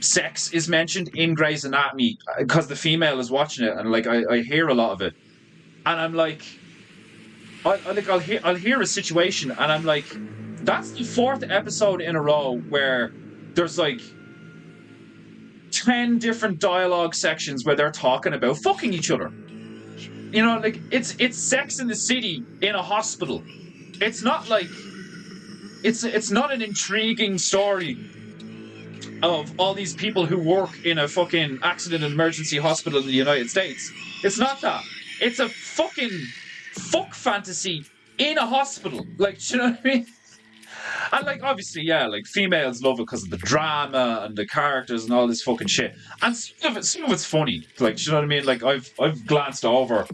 sex is mentioned in Grey's Anatomy because the female is watching it, and like I hear a lot of it, and I'm like, I'll hear a situation, and I'm like, that's the 4th episode in a row where there's like 10 different dialogue sections where they're talking about fucking each other. You know, like it's Sex in the City in a hospital. It's not like it's not an intriguing story of all these people who work in a fucking accident and emergency hospital in the United States. It's not that. It's a fucking fuck fantasy in a hospital. Like, do you know what I mean? And like, obviously, yeah, like females love it because of the drama and the characters and all this fucking shit. And some of it's funny. Like, do you know what I mean? Like, I've glanced over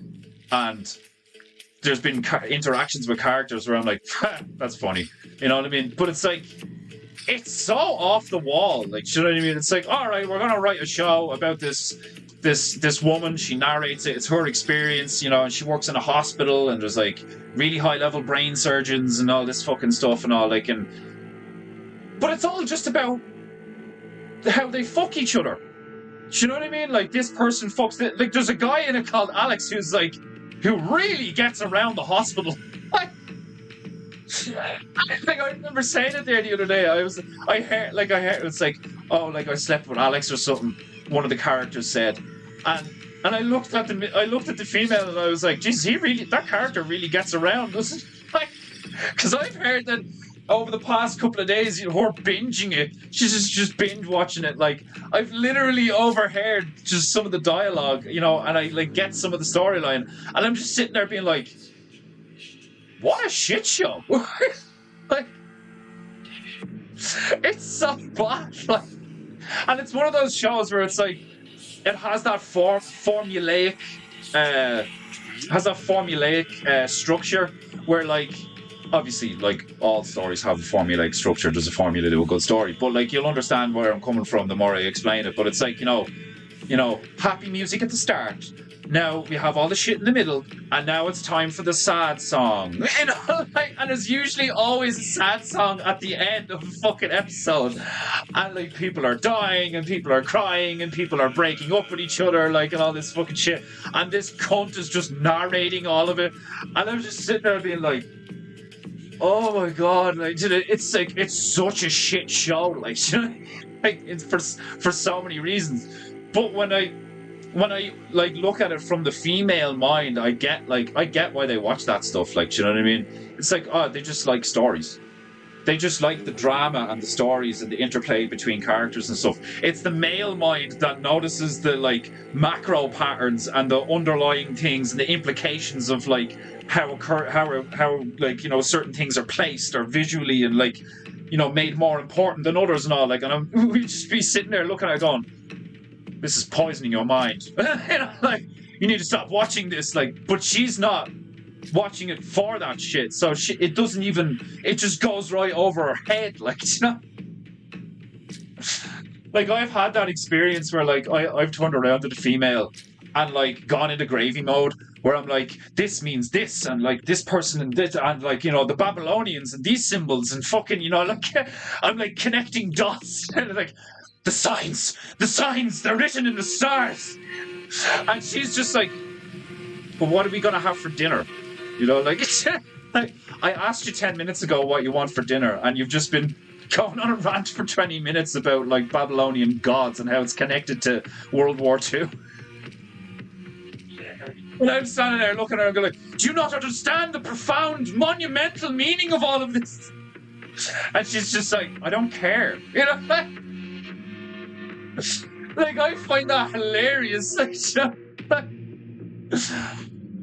and there's been interactions with characters where I'm like, that's funny. You know what I mean? But it's like, it's so off the wall. Like, do you know what I mean? It's like, all right, we're gonna write a show about this woman. She narrates it. It's her experience, you know, and she works in a hospital, and there's like really high level brain surgeons and all this fucking stuff and all, like, but it's all just about how they fuck each other. Do you know what I mean? Like, this person fucks like, there's a guy in it called Alex who really gets around the hospital. Like, I remember saying it there the other day. I heard it's like, oh, like I slept with Alex or something. One of the characters said, and I looked at the female, and I was like, Jesus, that character really gets around, doesn't he? Like, because I've heard that over the past couple of days, you know, her binging it. She's just binge watching it. Like, I've literally overheard just some of the dialogue, you know, and I like get some of the storyline, and I'm just sitting there being like, what a shit show. Like, it's so bad. Like, and it's one of those shows where it's like, it has that formulaic structure where, like, obviously, like, all stories have a formulaic structure. There's a formula to a good story, but like, you'll understand where I'm coming from the more I explain it. But it's like, you know, happy music at the start. Now we have all the shit in the middle, and now it's time for the sad song. You know, like, and there's usually always a sad song at the end of a fucking episode, and like, people are dying, and people are crying, and people are breaking up with each other, like, and all this fucking shit. And this cunt is just narrating all of it, and I'm just sitting there being like, oh my god, like, it's like, it's such a shit show, like, like, it's for so many reasons. But when I like look at it from the female mind, I get why they watch that stuff. Like, do you know what I mean? It's like, oh, they just like stories. They just like the drama and the stories and the interplay between characters and stuff. It's the male mind that notices the like macro patterns and the underlying things and the implications of like how like, you know, certain things are placed or visually and like, you know, made more important than others and all. Like, and we'd just be sitting there looking at it going, this is poisoning your mind. You know, like, you need to stop watching this. Like, but she's not watching it for that shit. So it doesn't even. It just goes right over her head. Like, you know. Like, I've had that experience where, like, I've turned around to the female and, like, gone into gravy mode where I'm like, this means this, and, like, this person and this, and, like, you know, the Babylonians and these symbols, and fucking, you know, like, I'm, like, connecting dots. And, like, the signs, they're written in the stars. And she's just like, but what are we going to have for dinner? You know, like, like, I asked you 10 minutes ago what you want for dinner, and you've just been going on a rant for 20 minutes about, like, Babylonian gods and how it's connected to World War II. And I'm standing there looking at her and going, like, do you not understand the profound, monumental meaning of all of this? And she's just like, I don't care. You know, like, I find that hilarious. Like,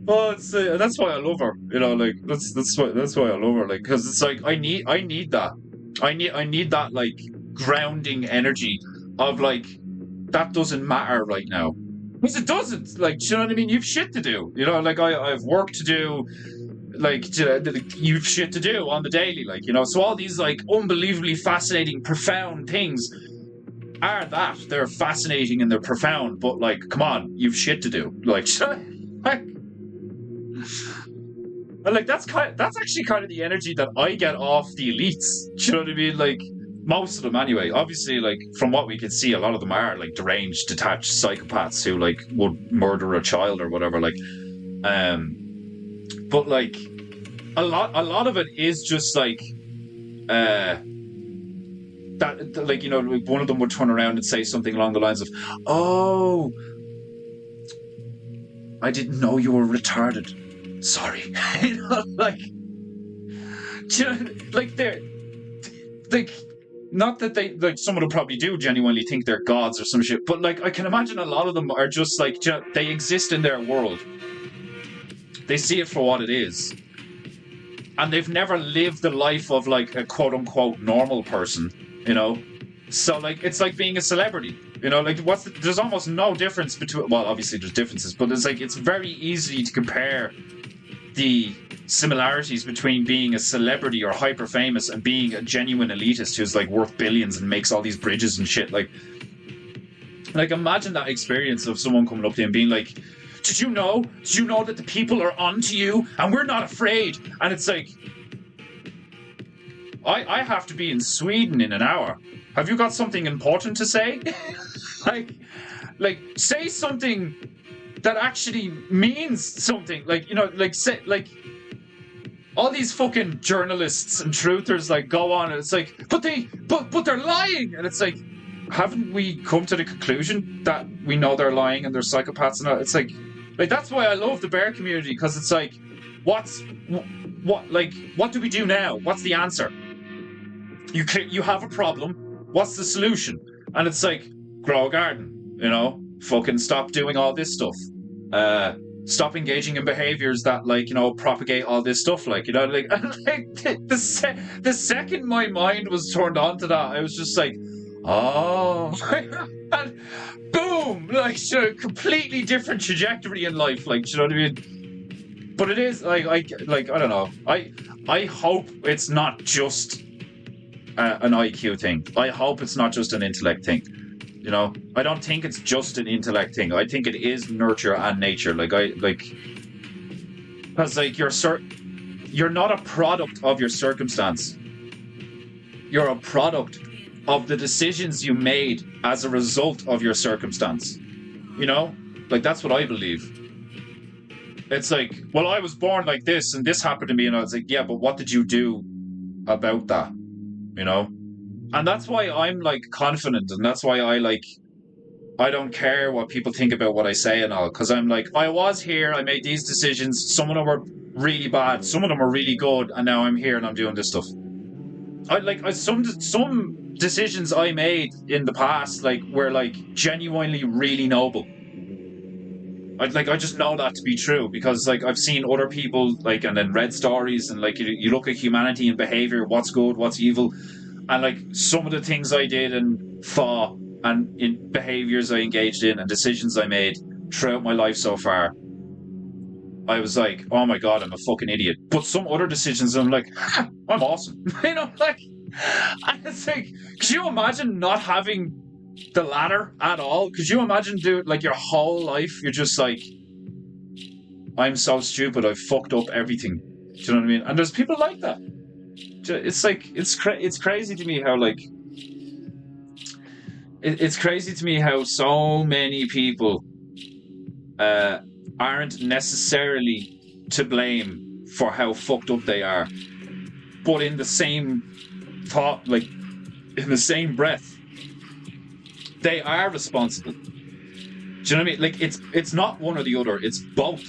oh, it's that's why I love her. You know, like, that's why I love her. Like, because it's like I need that. I need that, like, grounding energy of, like, that doesn't matter right now. Because it doesn't. Like, do you know what I mean? You've shit to do. You know, like, I've work to do. Like, you've shit to do on the daily. Like, you know, so all these, like, unbelievably fascinating, profound things are that. They're fascinating and they're profound, but, like, come on, you've shit to do. Like, like, that's actually kind of the energy that I get off the elites. Do you know what I mean? Like, most of them anyway. Obviously, like, from what we can see, a lot of them are, like, deranged, detached psychopaths who, like, would murder a child or whatever. Like, but, like, a lot of it is just, like, that, like, you know, one of them would turn around and say something along the lines of, "Oh, I didn't know you were retarded. Sorry." You know, like, you know, like, they're, like, not that they, like, some of them probably do genuinely think they're gods or some shit, but, like, I can imagine a lot of them are just, like, you know, they exist in their world. They see it for what it is. And they've never lived the life of, like, a quote-unquote normal person, you know? So, like, it's like being a celebrity. You know, like, there's almost no difference between, well, obviously there's differences, but it's like, it's very easy to compare the similarities between being a celebrity or hyper famous and being a genuine elitist who's, like, worth billions and makes all these bridges and shit. Like, imagine that experience of someone coming up to you and being like, did you know that the people are onto you and we're not afraid? And it's like, I have to be in Sweden in an hour. Have you got something important to say? like, say something that actually means something. Like, you know, like, say, like, all these fucking journalists and truthers, like, go on and it's like, but they're lying. And it's like, haven't we come to the conclusion that we know they're lying and they're psychopaths and all? It's like, that's why I love the bear community, because it's like, what do we do now? What's the answer? You have a problem. What's the solution? And it's like, grow a garden, you know? Fucking stop doing all this stuff. Stop engaging in behaviors that, like, you know, propagate all this stuff. Like, you know, like, the second my mind was turned on to that, I was just like, oh. And boom! Like, a completely different trajectory in life. Like, you know what I mean? But it is, like, I don't know. I hope it's not just an IQ thing. I hope it's not just an intellect thing. You know, I don't think it's just an intellect thing. I think it is nurture and nature. Because, like, you're not a product of your circumstance. You're a product of the decisions you made as a result of your circumstance. You know, like, that's what I believe. It's like, well, I was born like this and this happened to me, and I was like, yeah, but what did you do about that? You know? And that's why I'm, like, confident, and that's why I don't care what people think about what I say and all, because I'm like, I was here, I made these decisions, some of them were really bad, some of them were really good, and now I'm here and I'm doing this stuff. Some decisions I made in the past, like, were, like, genuinely really noble. I just know that to be true, because, like, I've seen other people, like, and then read stories, and, like, you look at humanity and behavior, what's good, what's evil. And, like, some of the things I did and thought and in behaviors I engaged in and decisions I made throughout my life so far, I was like, oh my god, I'm a fucking idiot. But some other decisions, I'm like, I'm awesome. Like, and it's like, could you imagine not having the latter at all? Could you imagine doing like your whole life? You're just like, I'm so stupid. I fucked up everything. Do you know what I mean? And there's people like that. It's like it's crazy to me how like it's crazy to me how so many people aren't necessarily to blame for how fucked up they are, but in the same thought, like in the same breath, they are responsible. Do you know what I mean? Like it's not one or the other; it's both.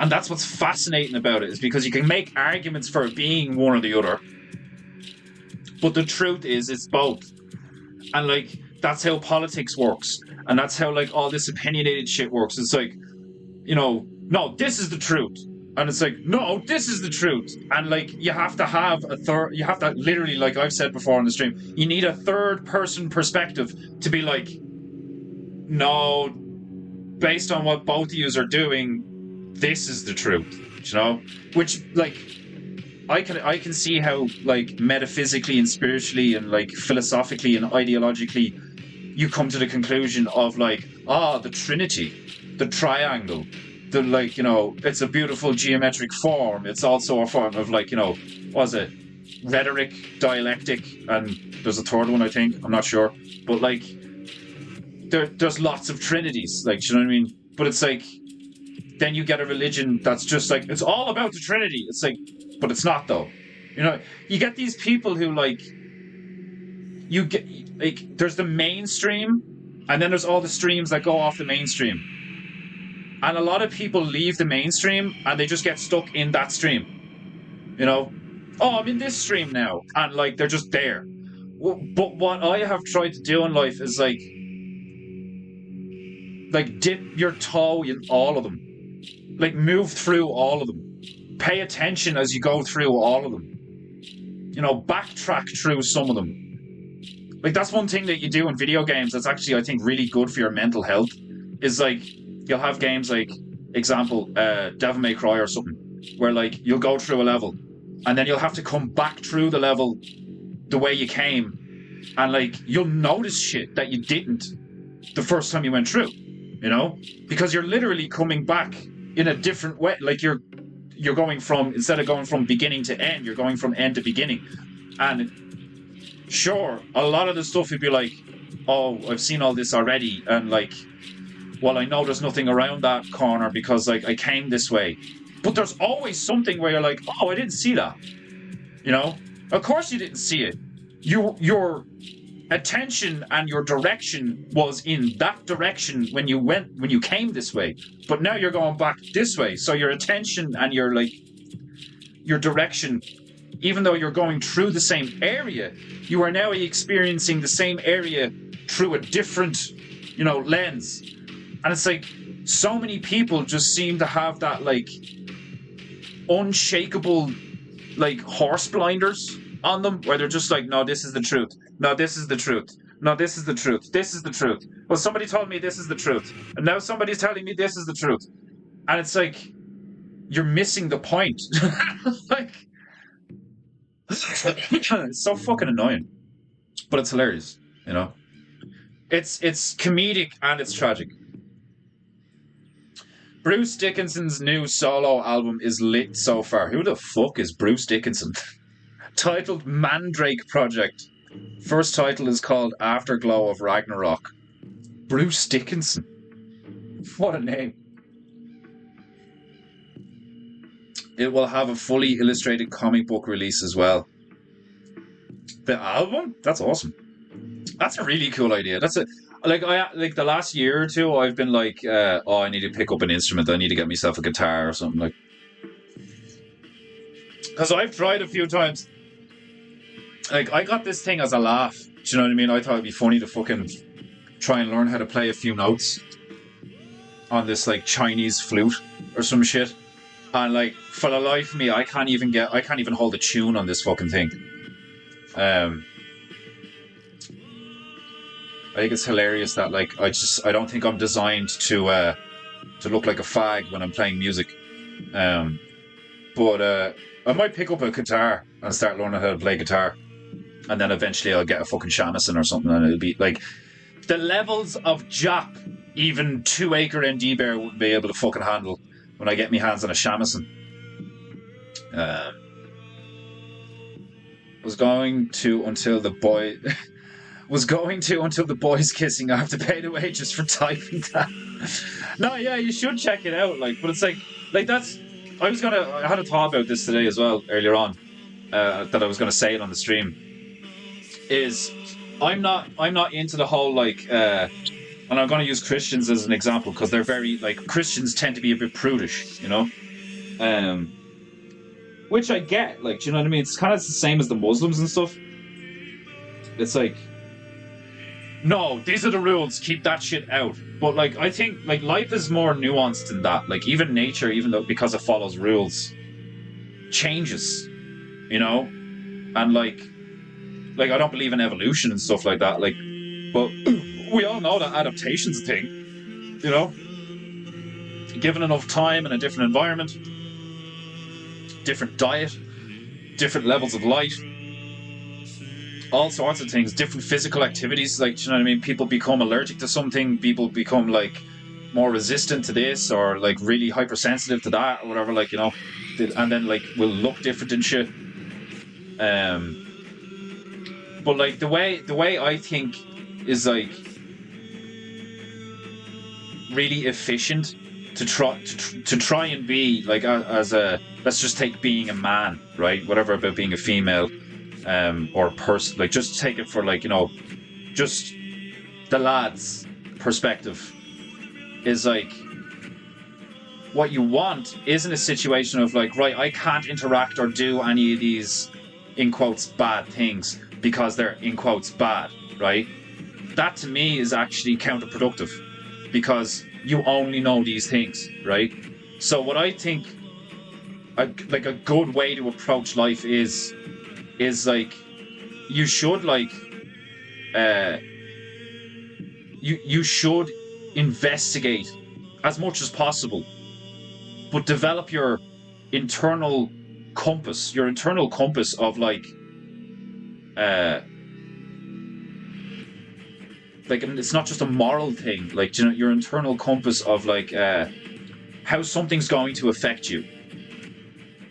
And that's what's fascinating about it, is because you can make arguments for it being one or the other, but the truth is it's both. And like that's how politics works, and that's how like all this opinionated shit works. It's like, you know, no, this is the truth, and it's like, no, this is the truth. And like you have to have a third, you have to literally, like I've said before on the stream, you need a third person perspective to be like, no, based on what both of you are doing, this is the truth, you know? Which, like, I can see how, like, metaphysically and spiritually and, like, philosophically and ideologically you come to the conclusion of, like, the Trinity, the triangle, the, like, you know, it's a beautiful geometric form. It's also a form of, like, you know, what is it? Rhetoric, dialectic, and there's a third one, I think. I'm not sure. But, like, there's lots of trinities, like, you know what I mean? But it's like, then you get a religion that's just like, it's all about the Trinity. It's like, but it's not though. You know, you get these people who like, you get, like, there's the mainstream, and then there's all the streams that go off the mainstream. And a lot of people leave the mainstream and they just get stuck in that stream. You know, oh, I'm in this stream now. And like, they're just there. But what I have tried to do in life is like dip your toe in all of them. Like, move through all of them. Pay attention as you go through all of them. You know, backtrack through some of them. Like, that's one thing that you do in video games that's actually, I think, really good for your mental health. Is, like, you'll have games like, example, Devil May Cry or something, where, like, you'll go through a level, and then you'll have to come back through the level the way you came, and, like, you'll notice shit that you didn't the first time you went through, you know? Because you're literally coming back in a different way. Like you're going from, instead of going from beginning to end, you're going from end to beginning. And sure, a lot of the stuff would be like, oh, I've seen all this already, and like, well, I know there's nothing around that corner because like I came this way. But there's always something where you're like, oh, I didn't see that. You know? Of course you didn't see it. Your attention and your direction was in that direction when you came this way, but now you're going back this way, so your attention and your direction, even though you're going through the same area, you are now experiencing the same area through a different, you know, lens. And it's like, so many people just seem to have that like unshakable like horse blinders on them, where they're just like, no, this is the truth. No, this is the truth. No, this is the truth. This is the truth. Well, somebody told me this is the truth, and now somebody's telling me this is the truth. And it's like, you're missing the point. Like, it's so fucking annoying. But it's hilarious, you know? It's comedic and it's tragic. Bruce Dickinson's new solo album is lit so far. Who the fuck is Bruce Dickinson? Titled Mandrake Project. First title is called Afterglow of Ragnarok. Bruce Dickinson. What a name. It will have a fully illustrated comic book release as well. The album? That's awesome. That's a really cool idea. That's a like the last year or two I've been like, oh, I need to pick up an instrument. I need to get myself a guitar or something, like, because I've tried a few times. Like, I got this thing as a laugh. Do you know what I mean? I thought it'd be funny to fucking try and learn how to play a few notes on this like Chinese flute or some shit. And like, for the life of me, I can't even hold a tune on this fucking thing. I think it's hilarious that like I don't think I'm designed to look like a fag when I'm playing music. Um, but I might pick up a guitar and start learning how to play guitar, and then eventually I'll get a fucking shamisen or something, and it'll be like the levels of Jap even 2 acre ND bear wouldn't be able to fucking handle when I get my hands on a shamisen. Was going to until the boy was going to until the boys kissing. I have to pay the wages for typing that. No, yeah, you should check it out. Like, but it's like that's. I had a thought about this today as well earlier on. That I was gonna say it on the stream. Is I'm not into the whole like. And I'm going to use Christians as an example because they're very like Christians tend to be a bit prudish, you know. Which I get, like, do you know what I mean? It's kind of the same as the Muslims and stuff. It's like, no, these are the rules, keep that shit out. But, like, I think, like, life is more nuanced than that. Like, even nature, even though because it follows rules, changes, you know? And, like, I don't believe in evolution and stuff like that, like, but we all know that adaptation's a thing, you know? Given enough time and a different environment, different diet, different levels of light, all sorts of things, different physical activities, like, do you know what I mean? People become allergic to something, people become, like, more resistant to this, or, like, really hypersensitive to that, or whatever, like, you know, and then, like, will look different and shit. But, like, the way I think is, like, really efficient to try and be like as a, let's just take being a man, right? Whatever about being a female or a person, like just take it for like, you know, just the lads' perspective is like what you want isn't a situation of like, right, I can't interact or do any of these in quotes bad things because they're in quotes bad, right? That to me is actually counterproductive because you only know these things, right? So what I think like a good way to approach life is like you should like you should investigate as much as possible, but develop your internal compass of like it's not just a moral thing, like, you know, your internal compass of like how something's going to affect you,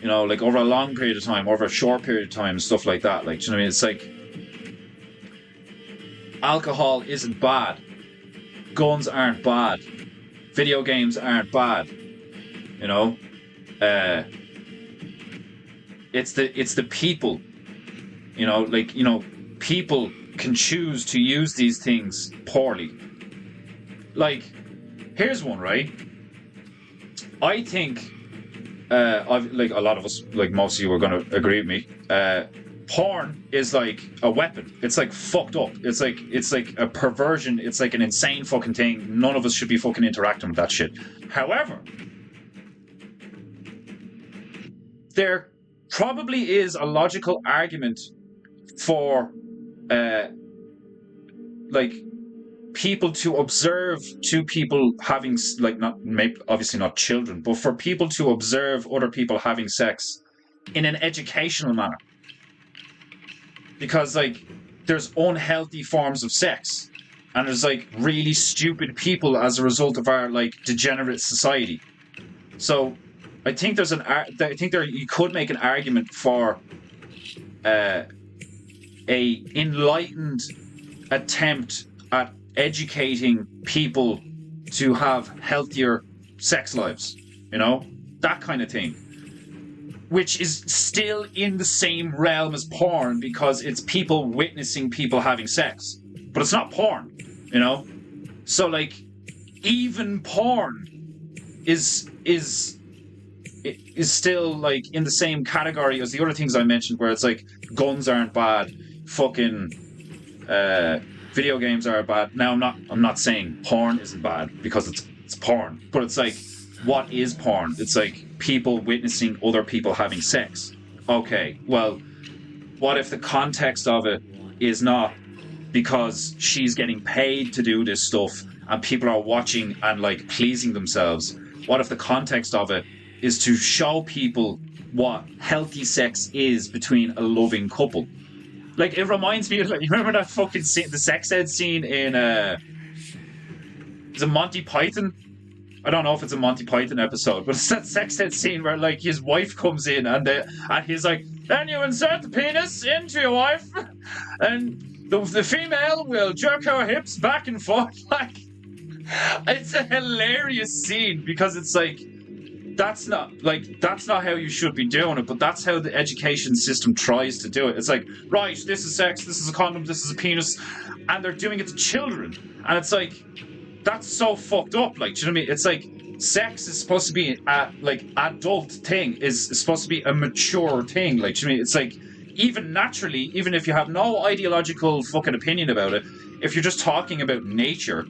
you know, like over a long period of time, over a short period of time, stuff like that. Like, you know what I mean? It's like alcohol isn't bad, guns aren't bad, video games aren't bad, you know. It's the people, you know, like, you know, people can choose to use these things poorly. Like, here's one, right? I think I've like a lot of us, like most of you are going to agree with me. Porn is like a weapon. It's like fucked up. It's like a perversion. It's like an insane fucking thing. None of us should be fucking interacting with that shit. However, there probably is a logical argument for like people to observe two people having, like, not maybe obviously not children, but for people to observe other people having sex in an educational manner, because like there's unhealthy forms of sex and there's like really stupid people as a result of our like degenerate society. So I think you could make an argument for a enlightened attempt at educating people to have healthier sex lives, you know, that kind of thing, which is still in the same realm as porn because it's people witnessing people having sex, but it's not porn, you know. So like even porn is still like in the same category as the other things I mentioned, where it's like guns aren't bad, fucking video games are bad. Now I'm not saying porn isn't bad because it's porn, but it's like, what is porn? It's like people witnessing other people having sex. Okay, well, what if the context of it is not because she's getting paid to do this stuff and people are watching and like pleasing themselves. What if the context of it is to show people what healthy sex is between a loving couple? Like, it reminds me of, like, you remember that fucking scene, the sex ed scene in is it Monty Python? I don't know if it's a Monty Python episode, but it's that sex ed scene where like his wife comes in and he's like, then you insert the penis into your wife and the female will jerk her hips back and forth. Like, it's a hilarious scene because it's like, that's not how you should be doing it, but that's how the education system tries to do it. It's like, right, this is sex, this is a condom, this is a penis, and they're doing it to children. And it's like, that's so fucked up. Like, do you know what I mean? It's like, sex is supposed to be a like adult thing, is supposed to be a mature thing. Like, do you know what I mean? It's like, even naturally, even if you have no ideological fucking opinion about it, if you're just talking about nature,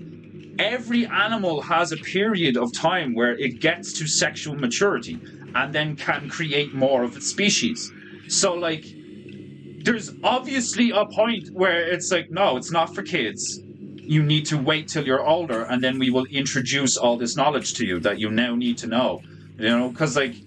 every animal has a period of time where it gets to sexual maturity and then can create more of its species. So, like, there's obviously a point where it's like, no, it's not for kids. You need to wait till you're older, and then we will introduce all this knowledge to you that you now need to know. You know, because that's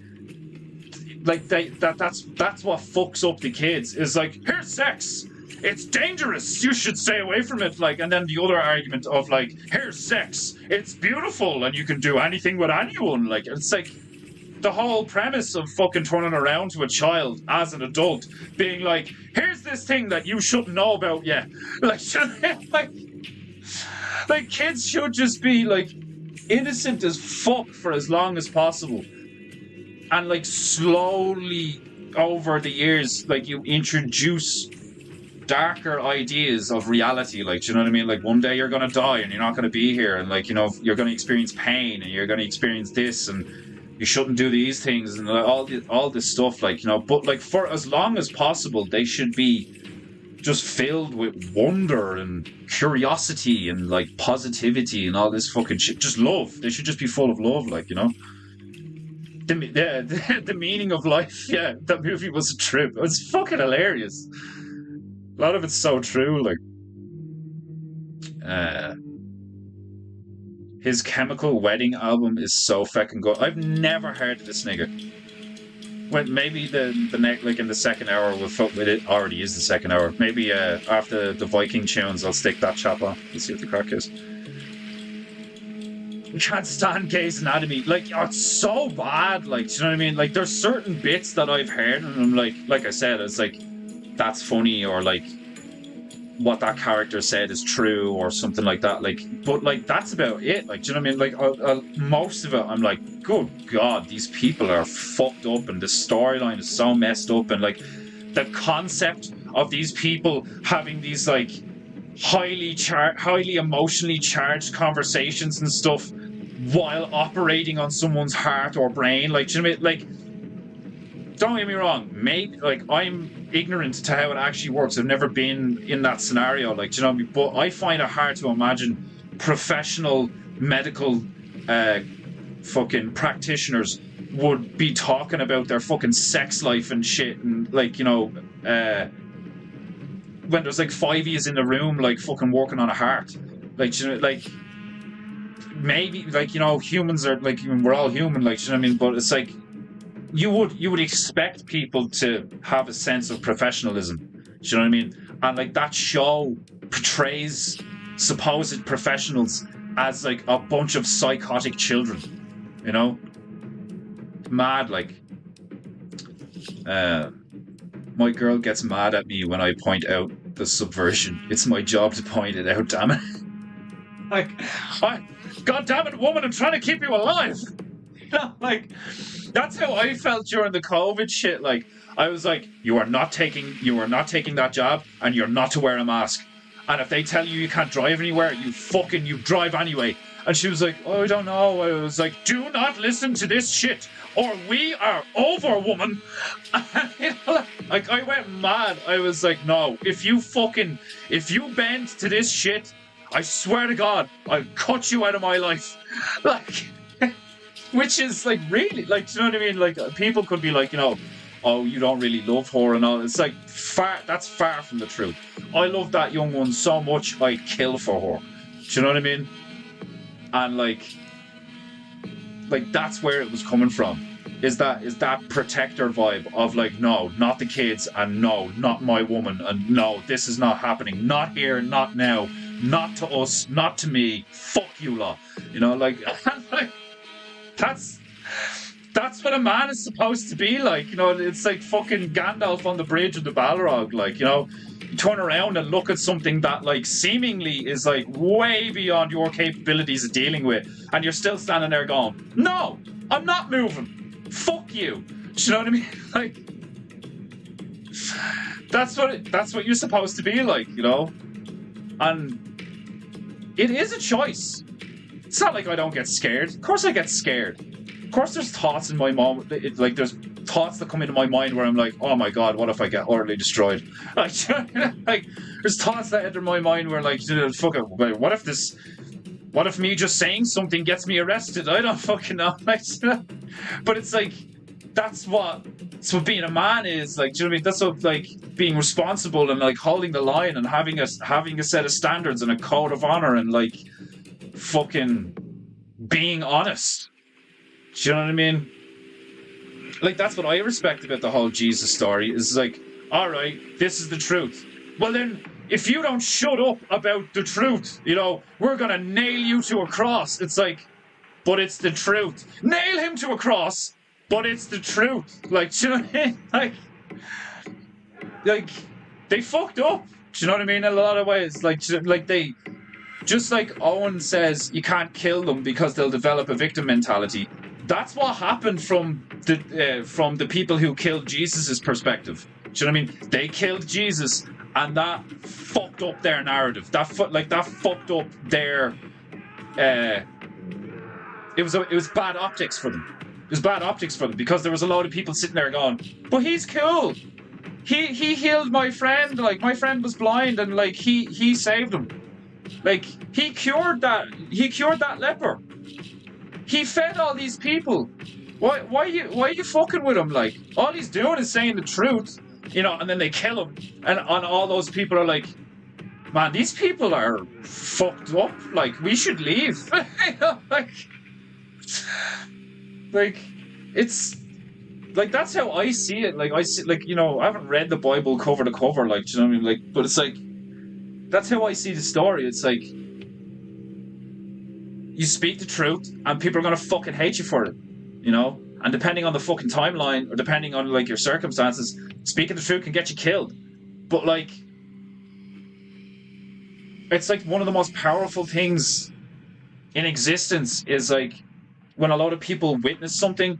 what fucks up the kids. Is like, here's sex. It's dangerous. You should stay away from it. Like, and then the other argument of like, here's sex. It's beautiful, and you can do anything with anyone. Like, it's like the whole premise of fucking turning around to a child as an adult, being like, here's this thing that you shouldn't know about yet. Like, kids should just be like innocent as fuck for as long as possible, and like slowly over the years, like, you introduce darker ideas of reality. Like, do you know what I mean? Like, one day you're gonna die and you're not gonna be here, and like, you know, you're gonna experience pain and you're gonna experience this, and you shouldn't do these things, and like, all this stuff. Like, you know, but like, for as long as possible, they should be just filled with wonder and curiosity and like positivity and all this fucking shit. Just love. They should just be full of love. Like, you know, the meaning of life. Yeah, that movie was a trip. It's fucking hilarious. A lot of it's so true. Like, his Chemical Wedding album is so fucking good. I've never heard of this nigga. Well, maybe the next, like, in the second hour, it already is the second hour. Maybe after the Viking tunes, I'll stick that chop on. Let's see what the crack is. I can't stand Grey's Anatomy. Like, oh, it's so bad. Like, do you know what I mean? Like, there's certain bits that I've heard, and I'm like I said, it's like, that's funny, or like, what that character said is true, or something like that. Like, but like, that's about it. Like, do you know what I mean? Like, most of it, I'm like, good God, these people are fucked up, and the storyline is so messed up, and like, the concept of these people having these like highly emotionally charged conversations and stuff while operating on someone's heart or brain. Like, do you know what I mean? Like, don't get me wrong, maybe, like, I'm ignorant to how it actually works. I've never been in that scenario, like, do you know what I mean? But I find it hard to imagine professional medical fucking practitioners would be talking about their fucking sex life and shit, and like, you know, when there's like 5 years in the room, like, fucking working on a heart. Like, you know, like, maybe, like, you know, humans are like, we're all human, like, you know what I mean? But it's like, you would expect people to have a sense of professionalism. Do you know what I mean? And like, that show portrays supposed professionals as like a bunch of psychotic children. You know? Mad. Like, my girl gets mad at me when I point out the subversion. It's my job to point it out, damn it. Like, God damn it, woman, I'm trying to keep you alive. You know, like, that's how I felt during the COVID shit. Like, I was like, you are not taking that job, and you're not to wear a mask. And if they tell you can't drive anywhere, you drive anyway. And she was like, oh, I don't know. I was like, do not listen to this shit, or we are over, woman. You know, like, I went mad. I was like, no, if you bend to this shit, I swear to God, I'll cut you out of my life. Like, which is like, really, like, do you know what I mean? Like, people could be like, you know, oh, you don't really love her and all. It's like, that's far from the truth. I love that young one so much, I'd kill for her. Do you know what I mean? And like that's where it was coming from. Is that protector vibe of like, no, not the kids, and no, not my woman, and no, this is not happening. Not here, not now, not to us, not to me. Fuck you lot. You know, like, that's what a man is supposed to be like. You know, it's like fucking Gandalf on the bridge of the Balrog. Like, you know, you turn around and look at something that like seemingly is like way beyond your capabilities of dealing with, and you're still standing there going, no, I'm not moving. Fuck you. Do you know what I mean? Like, that's what you're supposed to be like, you know? And it is a choice. It's not like I don't get scared. Of course I get scared. Of course there's thoughts in my mind. Like, there's thoughts that come into my mind where I'm like, oh my god, what if I get utterly destroyed? Like, there's thoughts that enter my mind where like, fuck it, what if me just saying something gets me arrested? I don't fucking know. Like, but it's like, that's what being a man is. Like, do you know what I mean? That's what like being responsible and like holding the line and having a set of standards and a code of honor and like fucking being honest. Do you know what I mean? Like, that's what I respect about the whole Jesus story. Is like, all right, this is the truth. Well then, if you don't shut up about the truth, you know, we're gonna nail you to a cross. It's like, but it's the truth. Nail him to a cross, but it's the truth. Like, do you know what I mean? Like they fucked up. Do you know what I mean? In a lot of ways, like they, just like Owen says, you can't kill them because they'll develop a victim mentality. That's what happened from the people who killed Jesus' perspective. Do you know what I mean? They killed Jesus, and that fucked up their narrative. That fucked up their. It was bad optics for them. It was bad optics for them because there was a lot of people sitting there going, "But he's cool. He healed my friend. Like, my friend was blind, and like he saved him. Like, he cured that leper. He fed all these people. Why are you fucking with him? Like, all he's doing is saying the truth." You know, and then they kill him, and all those people are like, man, these people are fucked up. Like, we should leave. You know, like, it's like, that's how I see it. Like, I see, like, you know, I haven't read the Bible cover to cover, like, do you know what I mean? Like, but it's like, that's how I see the story. It's like, you speak the truth, and people are gonna fucking hate you for it, you know. And depending on the fucking timeline, or depending on like your circumstances, speaking the truth can get you killed. But like, it's like one of the most powerful things in existence is like when a lot of people witness something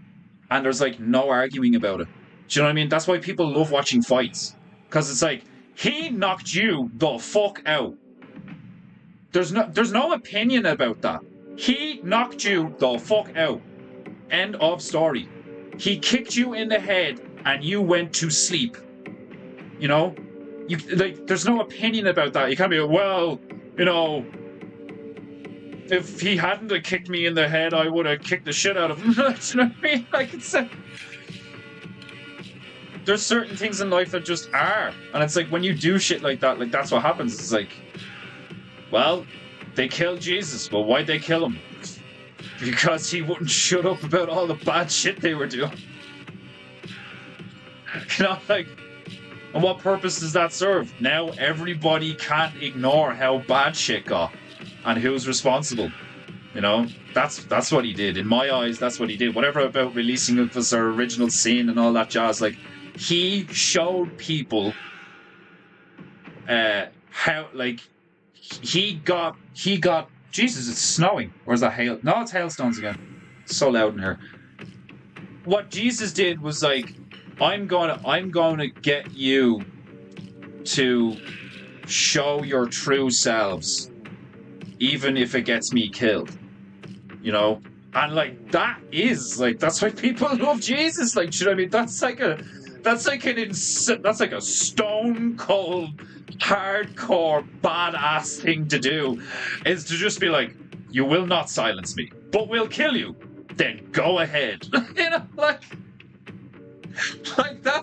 and there's like no arguing about it. Do you know what I mean? That's why people love watching fights, because it's like, he knocked you the fuck out. There's no opinion about that. He knocked you the fuck out. End of story. He kicked you in the head and you went to sleep. You know? You like, there's no opinion about that. You can't be, well, you know, if he hadn't have kicked me in the head, I would have kicked the shit out of him. You know what I mean? Like, it's there's certain things in life that just are. And it's like, when you do shit like that, like, that's what happens. It's like, well, they killed Jesus. Well, why'd they kill him? Because he wouldn't shut up about all the bad shit they were doing. You know, like, and what purpose does that serve? Now everybody can't ignore how bad shit got and who's responsible. You know, that's what he did. In my eyes, that's what he did. Whatever about releasing of us our original scene and all that jazz, like, he showed people how, like, he got Jesus, it's snowing. Or is that hail? No, it's hailstones again. It's so loud in here. What Jesus did was like, I'm gonna get you to show your true selves, even if it gets me killed. You know? And like, that's why people love Jesus. Like, you know what I mean? That's like a stone cold, hardcore, badass thing to do, is to just be like, you will not silence me, but we'll kill you. Then go ahead. You know, like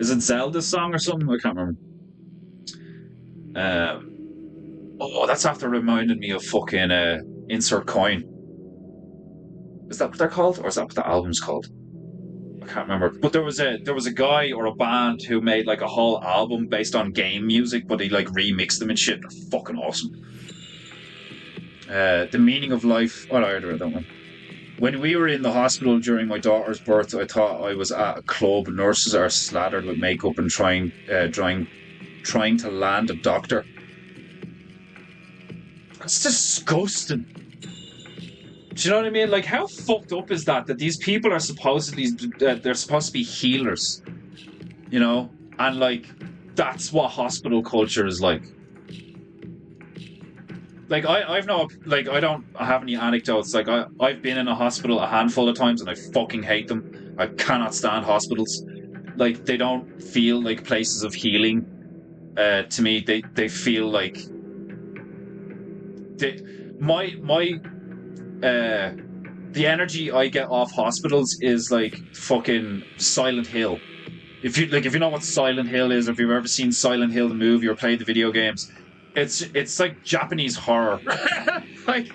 Is it Zelda's song or something? I can't remember. Oh, that's after reminding me of fucking Insert Coin. Is that what they're called, or is that what the album's called? I can't remember. But there was a guy or a band who made like a whole album based on game music, but he like remixed them and shit. They're fucking awesome. The Meaning of Life. Oh, I heard about that one. When we were in the hospital during my daughter's birth, I thought I was at a club. Nurses are slathered with makeup and trying to land a doctor. That's disgusting. Do you know what I mean? Like, how fucked up is that? That these people are supposedly they're supposed to be healers, you know, and like that's what hospital culture is like. Like I've no like I don't have any anecdotes. Like I've been in a hospital a handful of times and I fucking hate them. I cannot stand hospitals. Like they don't feel like places of healing. To me, they feel like they, my the energy I get off hospitals is like fucking Silent Hill. If you know what Silent Hill is, or if you've ever seen Silent Hill the movie or played the video games, it's like Japanese horror. like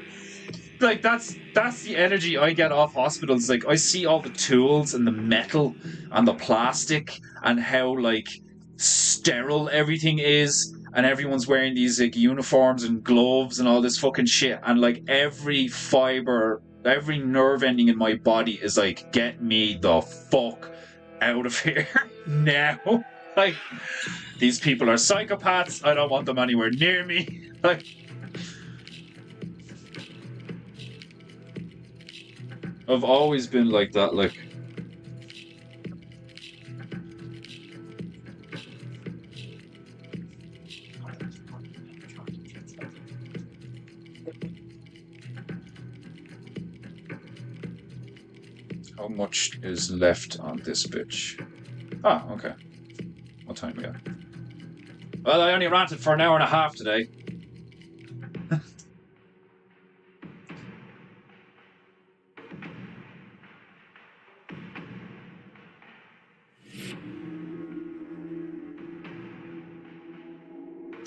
like that's the energy I get off hospitals. Like I see all the tools and the metal and the plastic and how like sterile everything is, and everyone's wearing these like uniforms and gloves and all this fucking shit, and like every fiber, every nerve ending in my body is like, get me the fuck out of here now. Like these people are psychopaths. I don't want them anywhere near me. Like I've always been like that. Like how much is left on this bitch? Ah, okay. What time we got? Well, I only ranted for an hour and a half today.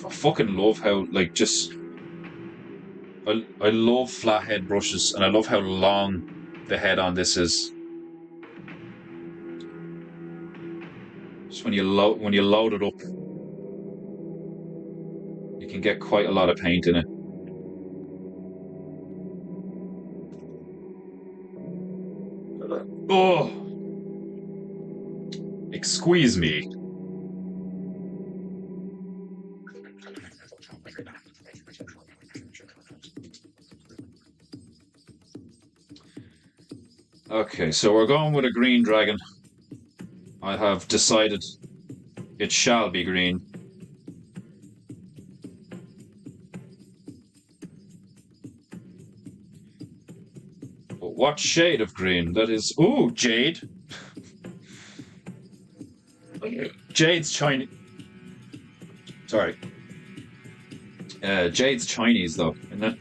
I fucking love how, like, just... I love flat head brushes, and I love how long the head on this is. Just when you load it up, you can get quite a lot of paint in it. Oh! Excuse me. Okay, so we're going with a green dragon. I have decided it shall be green. But what shade of green? That is... Ooh, jade. Jade's Chinese. Sorry. Jade's Chinese, though, isn't it?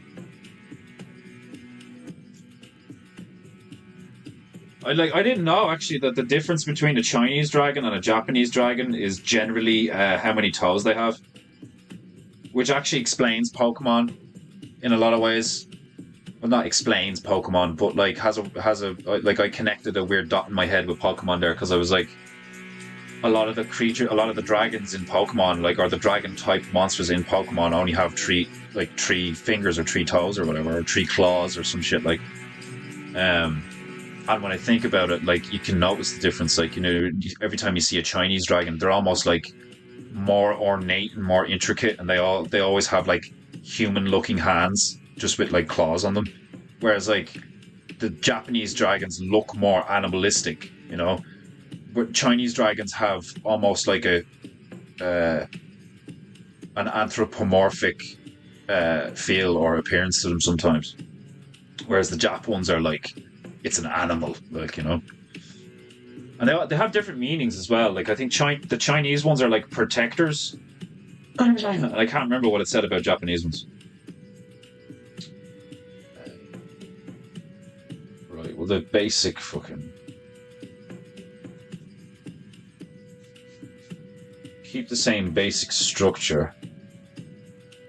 I didn't know actually that the difference between a Chinese dragon and a Japanese dragon is generally how many toes they have, which actually explains Pokemon in a lot of ways. Well, not explains Pokemon, but like has a like I connected a weird dot in my head with Pokemon there, because I was like, a lot of the dragons in Pokemon, like, or the dragon type monsters in Pokemon only have three fingers or three toes or whatever, or three claws or some shit like. And when I think about it, like, you can notice the difference. Like, you know, every time you see a Chinese dragon, they're almost like more ornate and more intricate, and they always have like human-looking hands, just with like claws on them. Whereas like the Japanese dragons look more animalistic, you know. But Chinese dragons have almost like an anthropomorphic feel or appearance to them sometimes. Whereas the Jap ones are like, it's an animal, like, you know. And they have different meanings as well. Like, I think the Chinese ones are like protectors. And I can't remember what it said about Japanese ones. Right, well, the basic fucking... keep the same basic structure,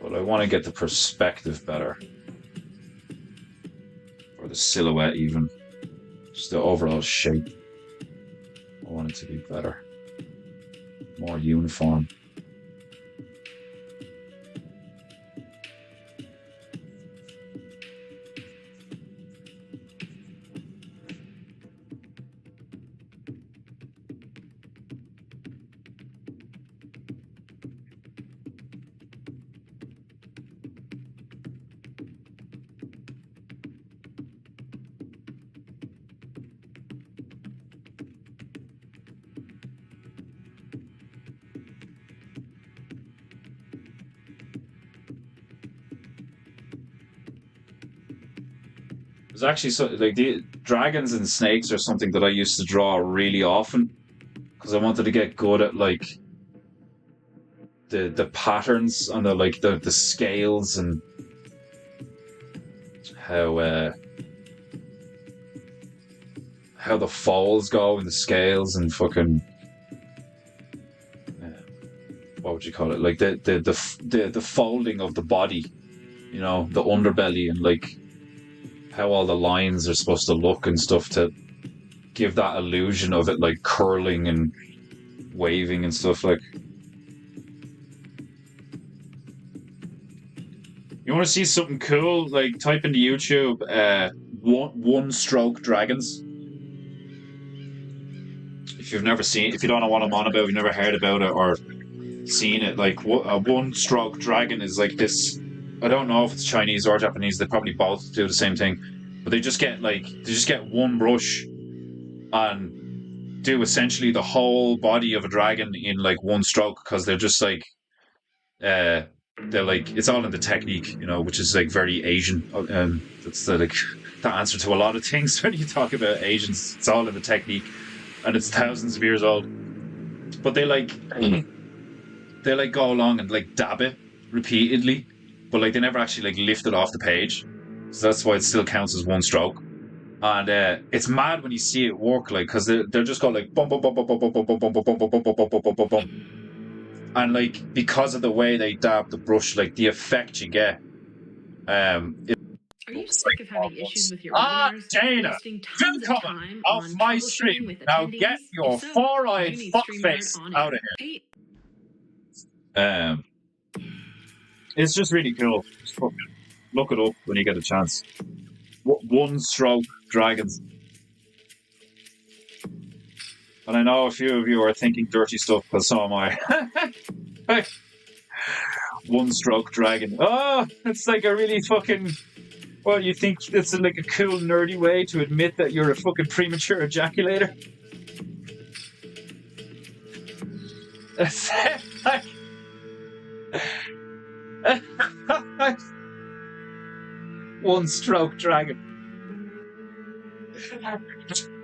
but I want to get the perspective better. Or the silhouette even. Just the overall shape. I want it to be better. More uniform. There's actually like the dragons and snakes are something that I used to draw really often because I wanted to get good at like the patterns and the scales and how the folds go in the scales and fucking what would you call it? Like the folding of the body, you know, the underbelly and like how all the lines are supposed to look and stuff to give that illusion of it like curling and waving and stuff. Like, you want to see something cool? Like, type into YouTube one stroke dragons. If you've never seen, if you don't know what I'm on about, you've never heard about it or seen it, like a one stroke dragon is like this. I don't know if it's Chinese or Japanese. They probably both do the same thing, but they just get one brush and do essentially the whole body of a dragon in like one stroke because they're just like they're like, it's all in the technique, you know, which is like very Asian. That's like the answer to a lot of things when you talk about Asians. It's all in the technique, and it's thousands of years old. But they like go along and like dab it repeatedly. But like they never actually like lift it off the page, so that's why it still counts as one stroke. And it's mad when you see it work, like because they're just going like bum bum bum bum bum bum bum bum bum bum bum bum bum bum bum bum, and like because of the way they dab the brush, like the effect you get. Are you sick of having issues with your webinars? Jada, Wasting tons of time off on my troubleshooting stream. with Now attendees? get your If so, four-eyed you need fuckface StreamYard on out of here. It's just really cool. Just fucking look it up when you get a chance. One stroke dragons. And I know a few of you are thinking dirty stuff, because so am I. One stroke dragon. Oh, it's like a really fucking... Well, you think it's like a cool, nerdy way to admit that you're a fucking premature ejaculator? It's like... One stroke dragon.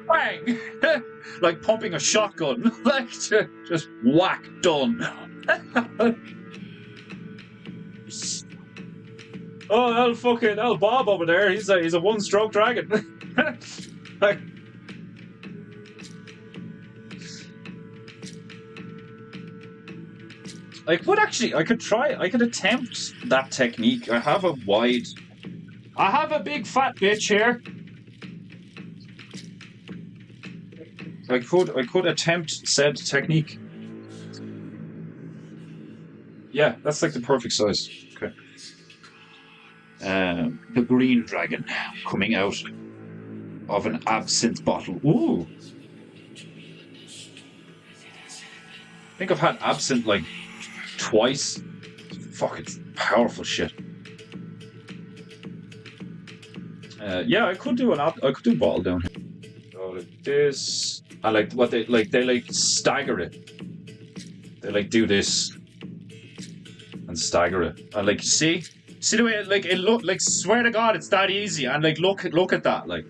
Bang! Like pumping a shotgun. Like just whack, done. Oh, that Bob over there, he's a one stroke dragon. Like, I could attempt that technique. I have a big fat bitch here. I could attempt said technique. Yeah, that's like the perfect size. Okay. The green dragon coming out of an absinthe bottle. Ooh. I think I've had absinthe like twice. Fuck, it's powerful shit. Yeah, I could do bottle down here. So like this. I like what they stagger it. They like do this and stagger it. And like see the way it look, like, swear to God it's that easy. And like look at that, like.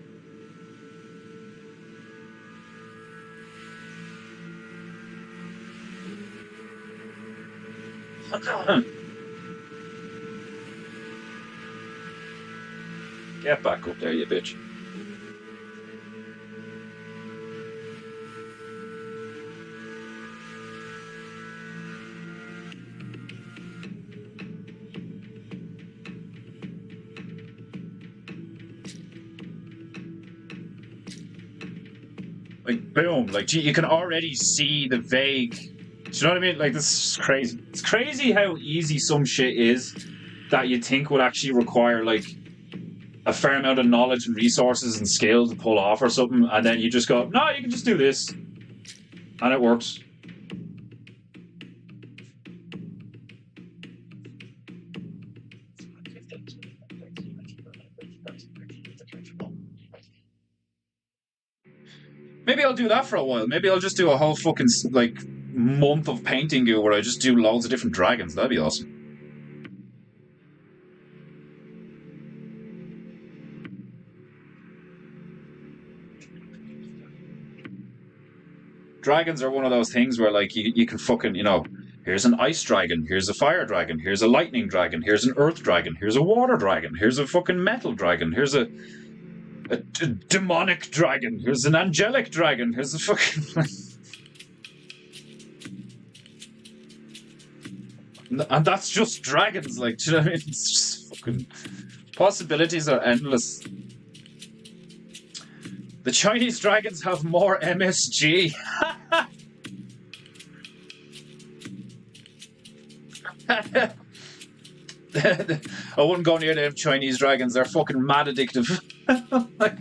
Get back up there, you bitch. Like, boom. Like, you can already see the vague... Do you know what I mean? Like, this is crazy. It's crazy how easy some shit is that you'd think would actually require, like, a fair amount of knowledge and resources and skill to pull off or something, and then you just go, no, you can just do this. And it works. Maybe I'll do that for a while. Maybe I'll just do a whole fucking, like, month of PEINTEINGU where I just do loads of different dragons. That'd be awesome. Dragons are one of those things where, like, you can fucking, you know, here's an ice dragon, here's a fire dragon, here's a lightning dragon, here's an earth dragon, here's a water dragon, here's a fucking metal dragon, here's a demonic dragon, here's an angelic dragon, here's a fucking... And that's just dragons, like, do you know what I mean? It's just fucking... Possibilities are endless. The Chinese dragons have more MSG. I wouldn't go near them Chinese dragons. They're fucking mad addictive. Like,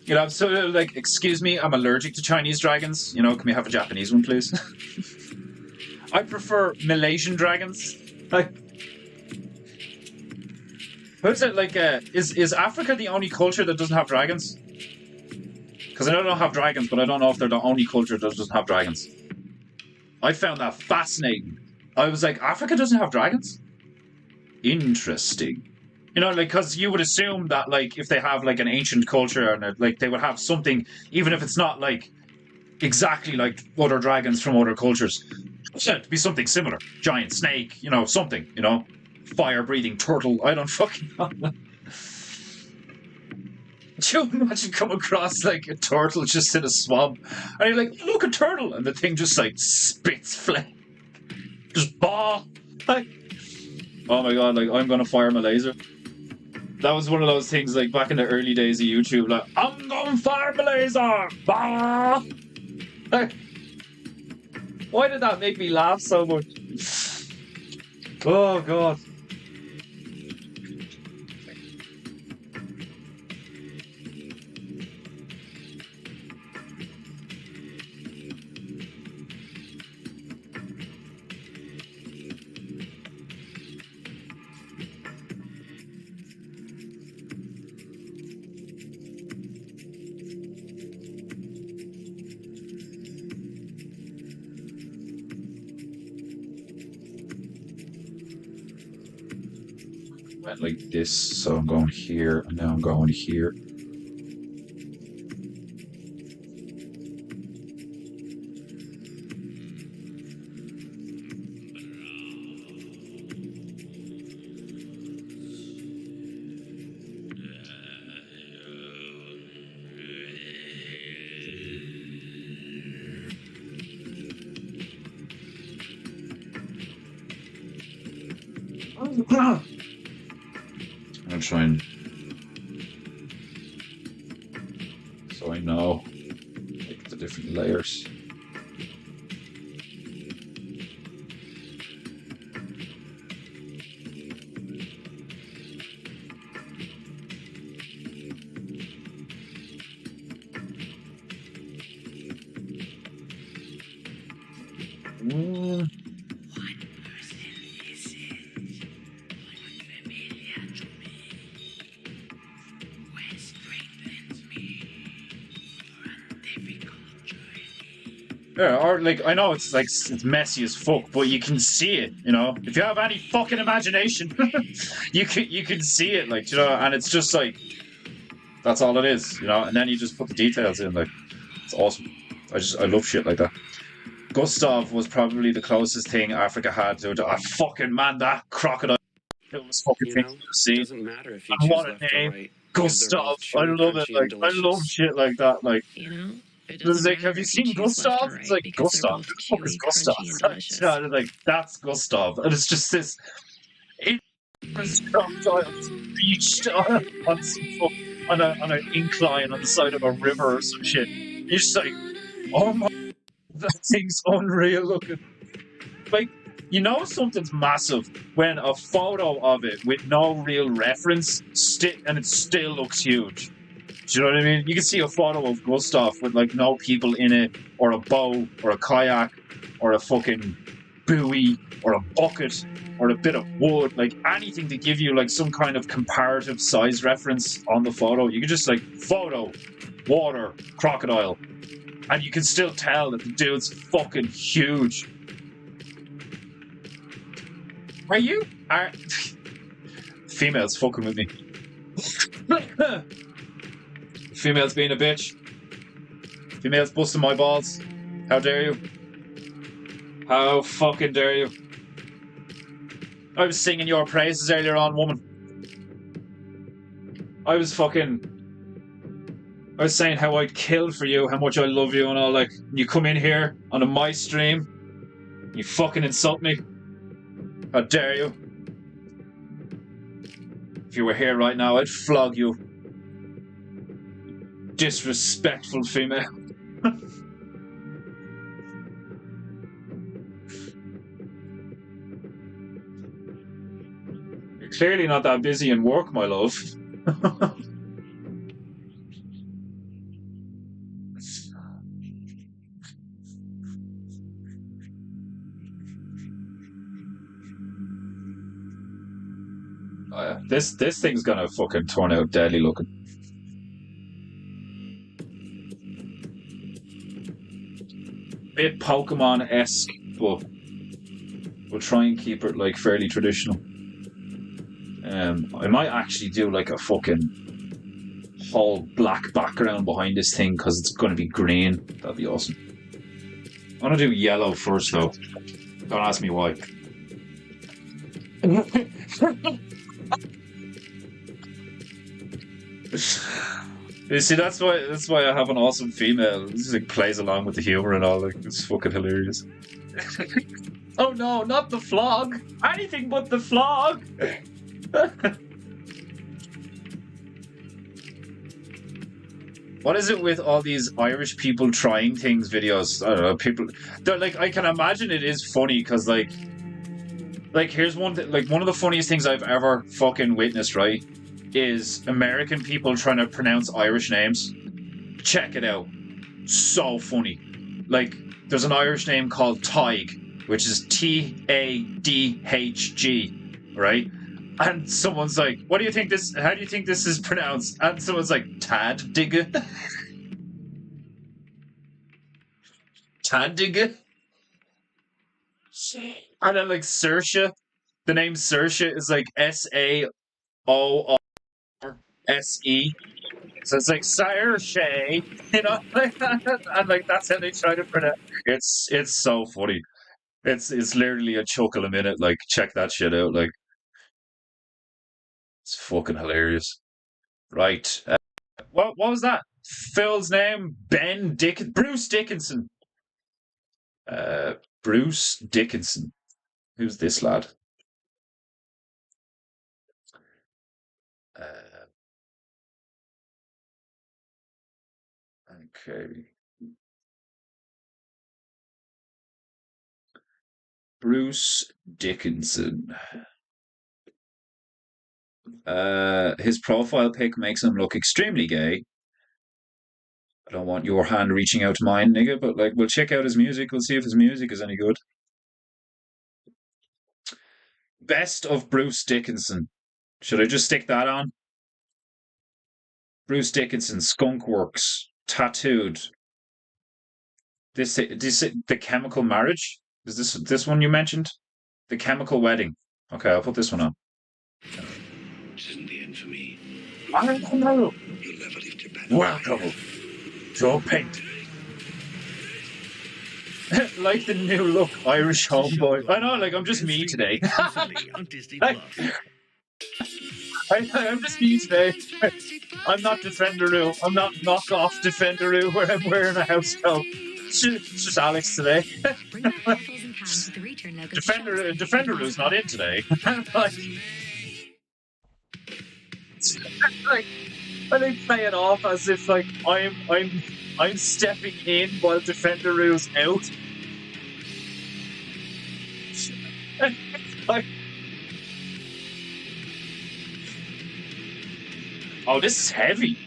you know, I'm sort of like, excuse me, I'm allergic to Chinese dragons. You know, can we have a Japanese one, please? I prefer Malaysian dragons. Like, what is it like? Is Africa the only culture that doesn't have dragons? Because I don't have dragons, but I don't know if they're the only culture that doesn't have dragons. I found that fascinating. I was like, Africa doesn't have dragons? Interesting. You know, like, because you would assume that, like, if they have, like, an ancient culture, and, like, they would have something, even if it's not, like, exactly like other dragons from other cultures. It'd be something similar. Giant snake, you know, something, you know. Fire-breathing turtle, I don't fucking know. Could you imagine coming across, like, a turtle just in a swamp, and you're like, look, a turtle, and the thing just, like, spits flame. Just bah! Like, oh my god, like, I'm gonna fire my laser. That was one of those things, like, back in the early days of YouTube, like, I'm gonna fire my laser! Bah! Like, why did that make me laugh so much? Oh god. Went like this, so I'm going here, and now I'm going here. I'm gonna try and... so I know, like, the different layers. Yeah, or like, I know it's like, it's messy as fuck, but you can see it, you know? If you have any fucking imagination, you can see it, like, you know, and it's just like, that's all it is, you know? And then you just put the details in, like, it's awesome. I love shit like that. Gustav was probably the closest thing Africa had to fucking man, that crocodile. It was fucking thing to see. Doesn't matter if you And choose what a left or name. right. Gustav. I love it, like, I love shit like that, like. You know, It's like, have you seen Gustav? It's like, Gustav? Who the fuck is Gustav? You know, like, that's Gustav. And it's just this... crocodile beached on some fuck. on an incline on the side of a river or some shit. You're just like, oh my, that thing's unreal looking. Like, you know something's massive when a photo of it with no real reference and it still looks huge. Do you know what I mean? You can see a photo of Gustav with like no people in it, or a bow, or a kayak, or a fucking buoy, or a bucket, or a bit of wood, like anything to give you like some kind of comparative size reference on the photo. You can just like photo, water, crocodile, and you can still tell that the dude's fucking huge. Are females fucking with me? Females being a bitch. Females busting my balls. How dare you? How fucking dare you? I was singing your praises earlier on, woman. I was saying how I'd kill for you, how much I love you and all, like, you come in here on my stream, you fucking insult me. How dare you? If you were here right now, I'd flog you. Disrespectful female. You're clearly not that busy in work, my love. Oh, yeah. This thing's gonna fucking turn out deadly looking. Bit Pokemon-esque, but we'll try and keep it like fairly traditional. I might actually do like a fucking whole black background behind this thing because it's going to be green. That'd be awesome. I'm gonna do yellow first though. Don't ask me why. You see, that's why I have an awesome female. This like plays along with the humor and all. Like, it's fucking hilarious. Oh no, not the flog! Anything but the flog! What is it with all these Irish people trying things videos? I don't know. People, they're like, I can imagine it is funny because like here's one like one of the funniest things I've ever fucking witnessed. Right? Is American people trying to pronounce Irish names. Check it out. So funny. Like, there's an Irish name called Taig, which is T-A-D-H-G, right? And someone's like, how do you think this is pronounced? And someone's like, Tad Digger. Tad Digger? And then like Saoirse, the name Saoirse is like S-A-O-R S-E. So it's like Saoirse, you know, and like that's how they try to pronounce it. It's so funny. It's literally a chuckle a minute. Like, check that shit out. Like, it's fucking hilarious. Right. What was that? Phil's name? Bruce Dickinson. Bruce Dickinson. Who's this lad? Okay. Bruce Dickinson. His profile pic makes him look extremely gay. I don't want your hand reaching out to mine, nigga, but like, we'll check out his music. We'll see if his music is any good. Best of Bruce Dickinson. Should I just stick that on? Bruce Dickinson, Skunkworks, Tattooed. The Chemical Marriage? Is this one you mentioned? The Chemical Wedding. Okay, I'll put this one on. This isn't the end for me. I don't know. You'll never leave Japan. Welcome to Paint. Like the new look, Irish homeboy. I know, like, I'm just me today. I'm just me today. I'm not Defenderoo. I'm not knockoff Defenderoo where I'm wearing a house coat. It's just Alex today. Defenderoo's not in today. like, And they play it off as if like I'm stepping in while Defenderoo's out. Like, oh, this is heavy.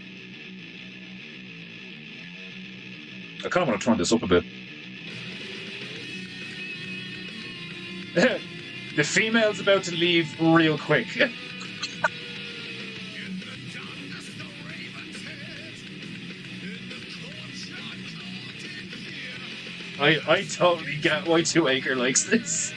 I kind of want to turn this up a bit. The female's about to leave real quick. I totally get why 2acre likes this.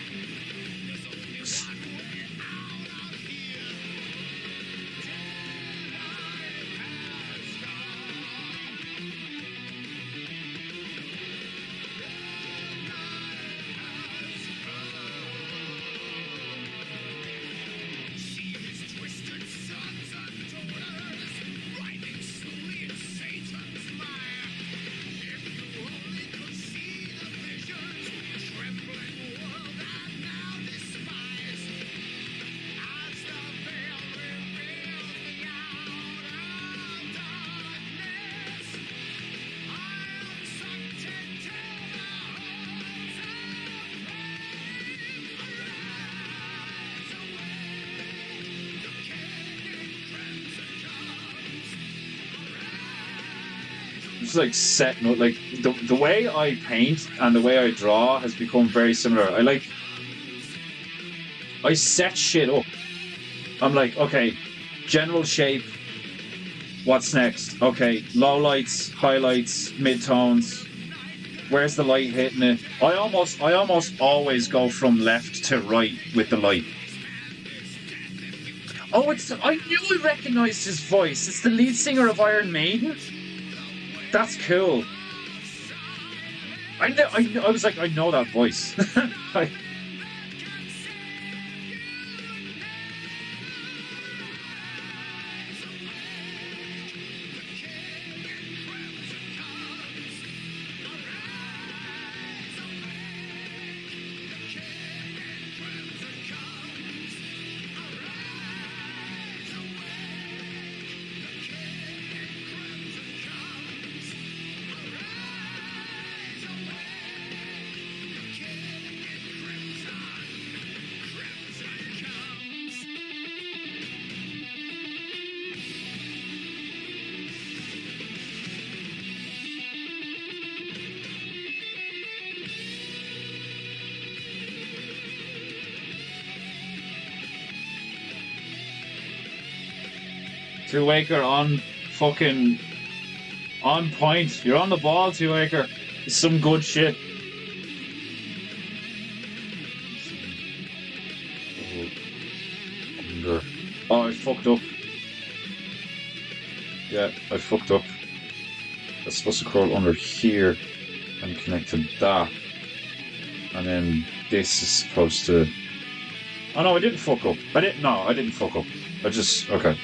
Just like setting up, like the way I paint and the way I draw has become very similar. I set shit up. I'm like, okay, general shape. What's next? Okay, lowlights, highlights, midtones. Where's the light hitting it? I almost always go from left to right with the light. Oh, I knew I recognised his voice. It's the lead singer of Iron Maiden. That's cool. I was like, I know that voice. Two-acre on fucking on point. You're on the ball, Two-acre. It's some good shit. Oh, I fucked up. Yeah, I fucked up. That's supposed to crawl under here and connect to that. And then this is supposed to... Oh no, I didn't fuck up. I didn't fuck up. I just... Okay.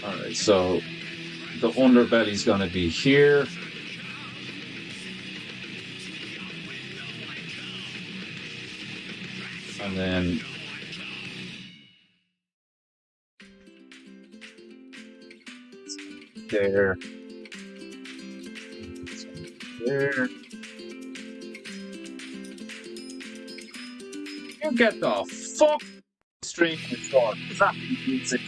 Alright, so the underbelly's gonna be here. And then there. There. You get the fuck straight in front. That music.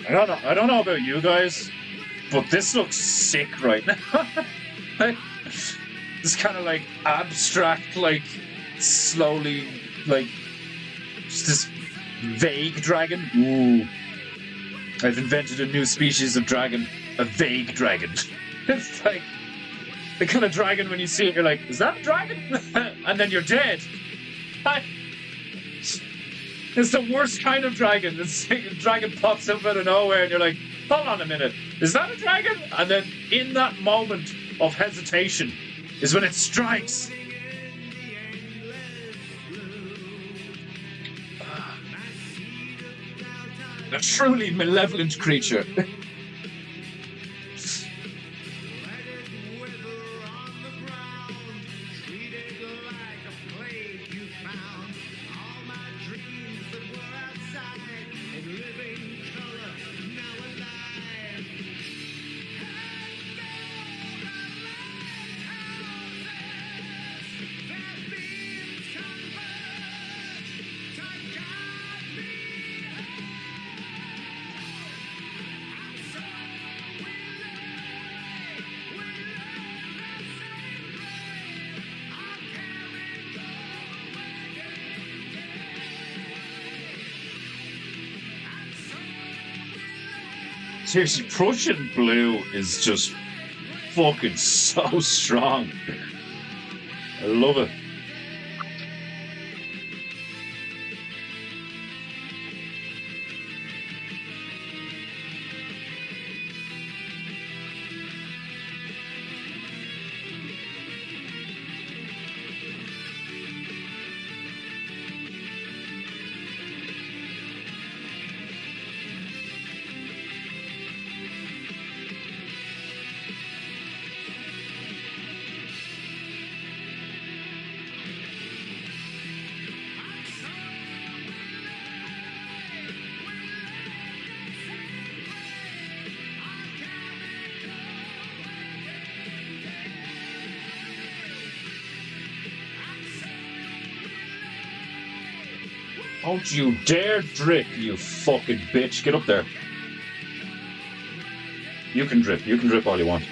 I don't know about you guys, but this looks sick right now. This kind of like abstract, like slowly, like just this vague dragon. Ooh, I've invented a new species of dragon, a vague dragon. It's like the kind of dragon when you see it, you're like, is that a dragon? And then you're dead. It's the worst kind of dragon. This dragon pops up out of nowhere and you're like, hold on a minute, is that a dragon? And then in that moment of hesitation is when it strikes. A truly malevolent creature. Seriously, Prussian blue is just fucking so strong. I love it. Don't you dare drip, you fucking bitch. Get up there. You can drip. You can drip all you want.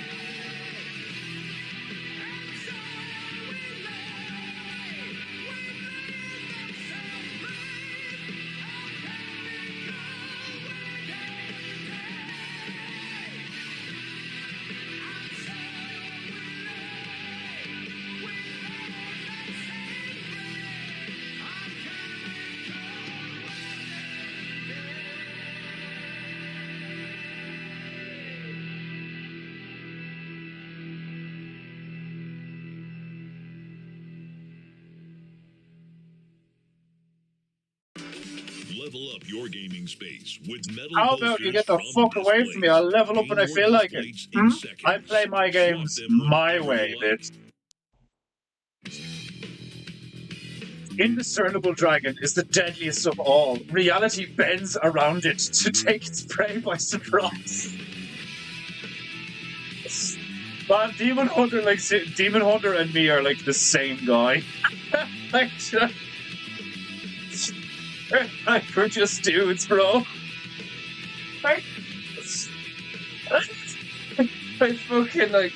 Level up your gaming space with metal. How about you get the fuck away from me? I'll level up when I feel like it. I play my games my way, bitch. Indiscernible Dragon is the deadliest of all. Reality bends around it to take its prey by surprise. Man, Demon Hunter and me are like the same guy. Like, we're just dudes, bro. I fucking like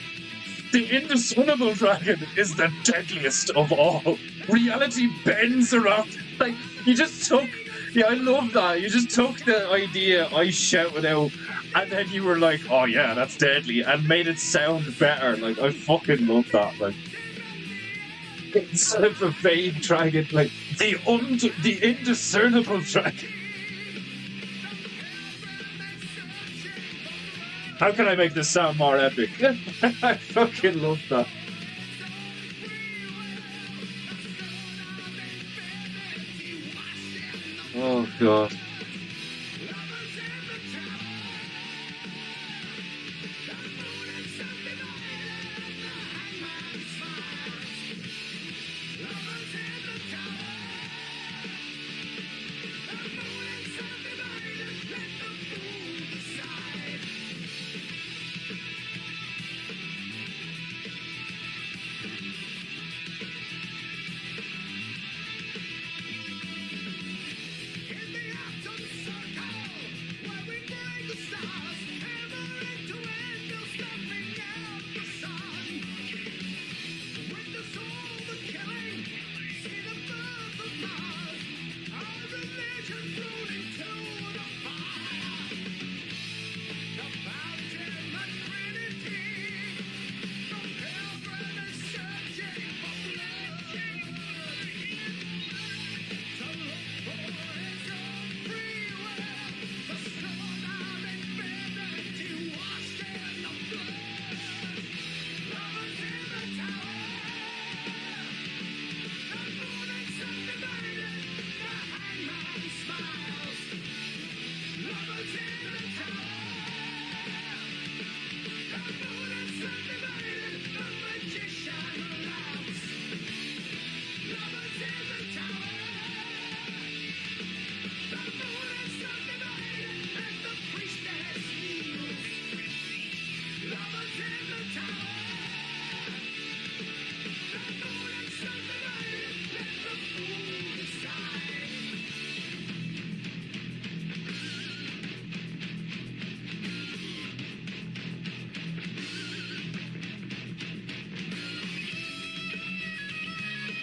the indiscernible dragon is the deadliest of all. Reality bends around. Like you just took, yeah, I love that. You just took the idea I shouted out, and then you were like, "Oh yeah, that's deadly," and made it sound better. Like I fucking love that. Like. Instead of a vague dragon, like the indiscernible dragon. How can I make this sound more epic? I fucking love that. Oh god.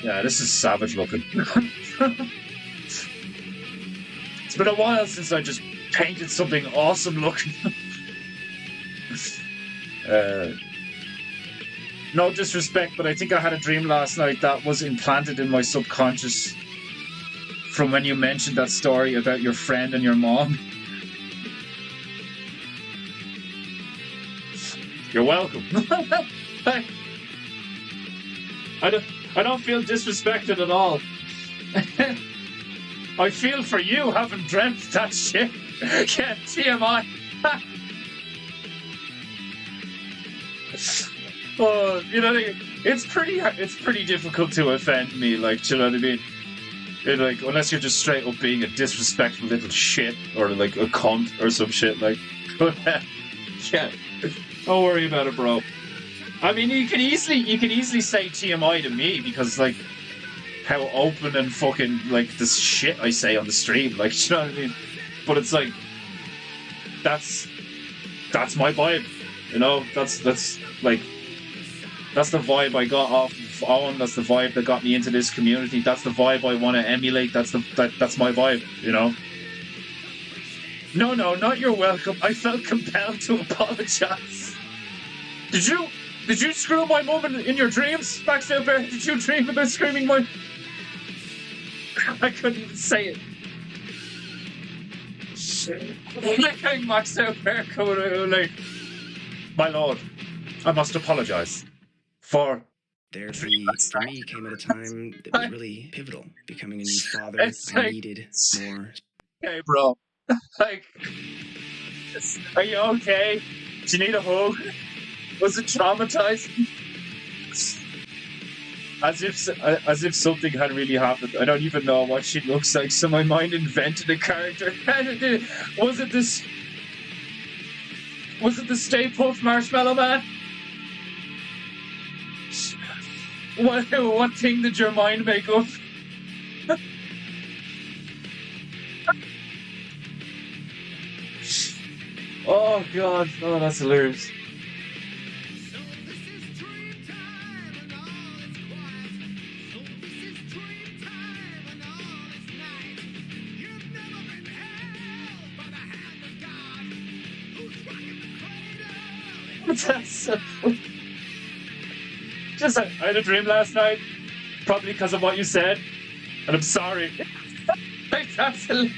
Yeah, this is savage looking. It's been a while since I just painted something awesome looking. No disrespect, but I think I had a dream last night that was implanted in my subconscious from when you mentioned that story about your friend and your mom. You're welcome. I don't feel disrespected at all. I feel for you having dreamt that shit. Yeah, TMI. Oh, you know, it's pretty difficult to offend me. Like, do you know what I mean? Like, unless you're just straight up being a disrespectful little shit or like a cunt or some shit. Like, but yeah, don't worry about it, bro. I mean, you can easily say TMI to me because like how open and fucking like this shit I say on the stream. Like, do you know what I mean? But it's like that's my vibe. You know, that's like. That's the vibe I got off of Owen. That's the vibe that got me into this community. That's the vibe I want to emulate. That's my vibe, you know? No, not you're welcome. I felt compelled to apologize. Did you screw my mum in your dreams, Max Bear? Did you dream about screaming my... I couldn't even say it. Like Max Bear coming out like... My lord, I must apologize. For Therapy for me came at a time that was really pivotal. Becoming a new father, I needed more. Okay, bro. Like, are you okay? Do you need a hug? Was it traumatizing? As if something had really happened. I don't even know what she looks like, so my mind invented a character. Was it the Stay Puft Marshmallow Man? What thing did your mind make up? Oh god, oh that's hilarious. That's I had a dream last night, probably because of what you said, and I'm sorry. Like, that's man,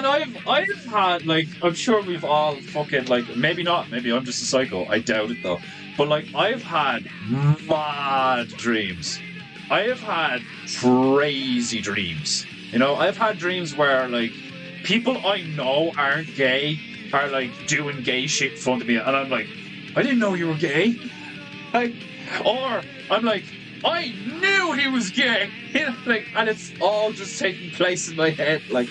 I've had, like, I'm sure we've all fucking, like, maybe not, maybe I'm just a psycho, I doubt it though, but like, I've had mad dreams. I have had crazy dreams. You know, I've had dreams where, like, people I know aren't gay are like doing gay shit in front of me, and I'm like, I didn't know you were gay. Like, or I'm like, I knew he was gay. Like, and it's all just taking place in my head. Like,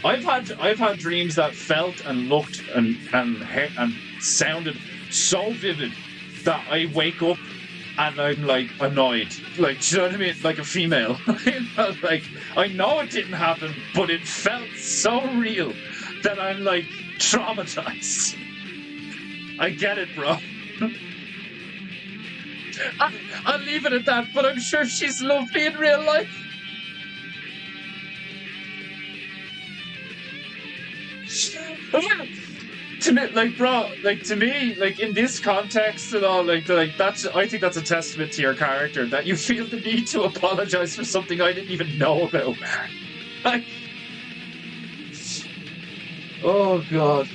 I've had dreams that felt and looked and sounded so vivid that I wake up and I'm like annoyed. Like, do you know what I mean? Like a female. Like, I know it didn't happen, but it felt so real that I'm like traumatized. I get it, bro. I'll leave it at that, but I'm sure she's lovely in real life. To me, like, bro, like, to me, like, in this context and all, like, that's, I think that's a testament to your character, that you feel the need to apologize for something I didn't even know about. Like, oh, God.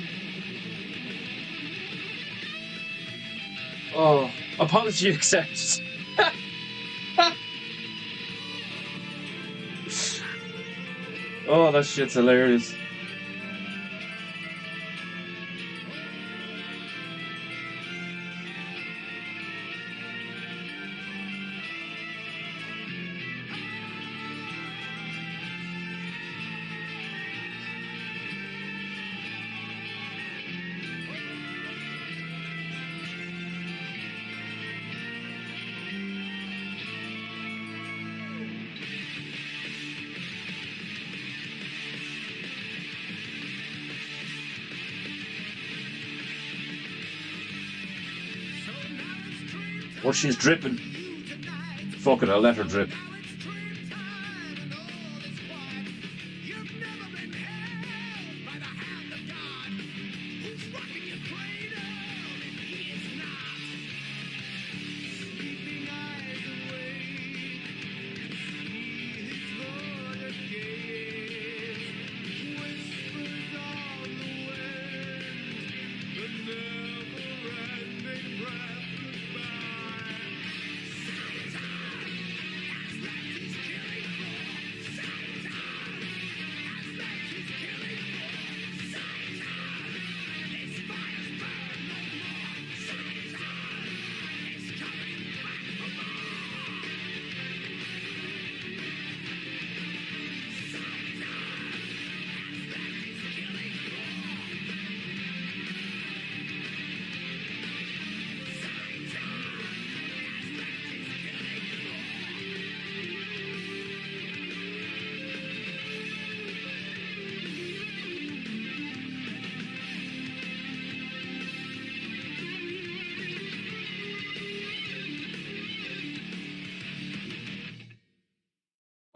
Oh, apology accepted. Oh, that shit's hilarious. Or she's dripping. Fuck it, I'll let her drip.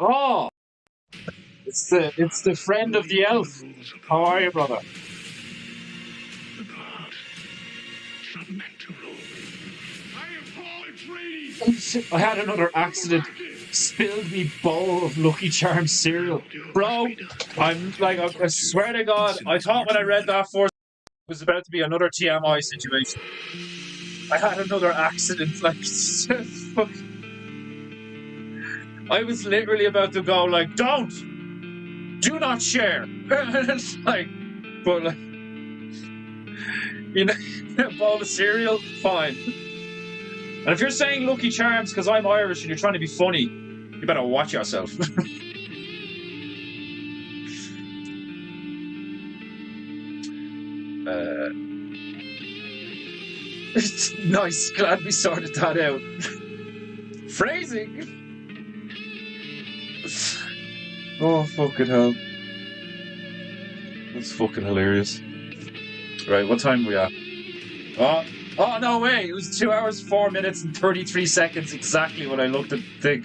Oh! It's the friend of the elf. How are you, brother? The gods. It's not meant to rule. I am Paul Atreides. I had another accident. Spilled me bowl of Lucky Charms cereal. Bro, I'm like, I swear to God, I thought when I read that first it was about to be another TMI situation. I had another accident, like, fuck. I was literally about to go, like, do not share. It's like, but like, you know, a bowl of cereal, fine. And if you're saying Lucky Charms because I'm Irish and you're trying to be funny, you better watch yourself. It's nice, glad we sorted that out. Phrasing. Oh, fucking hell. That's fucking hilarious. Right, what time are we at? Oh, no way! It was 2 hours, 4 minutes, and 33 seconds, exactly when I looked at the thing.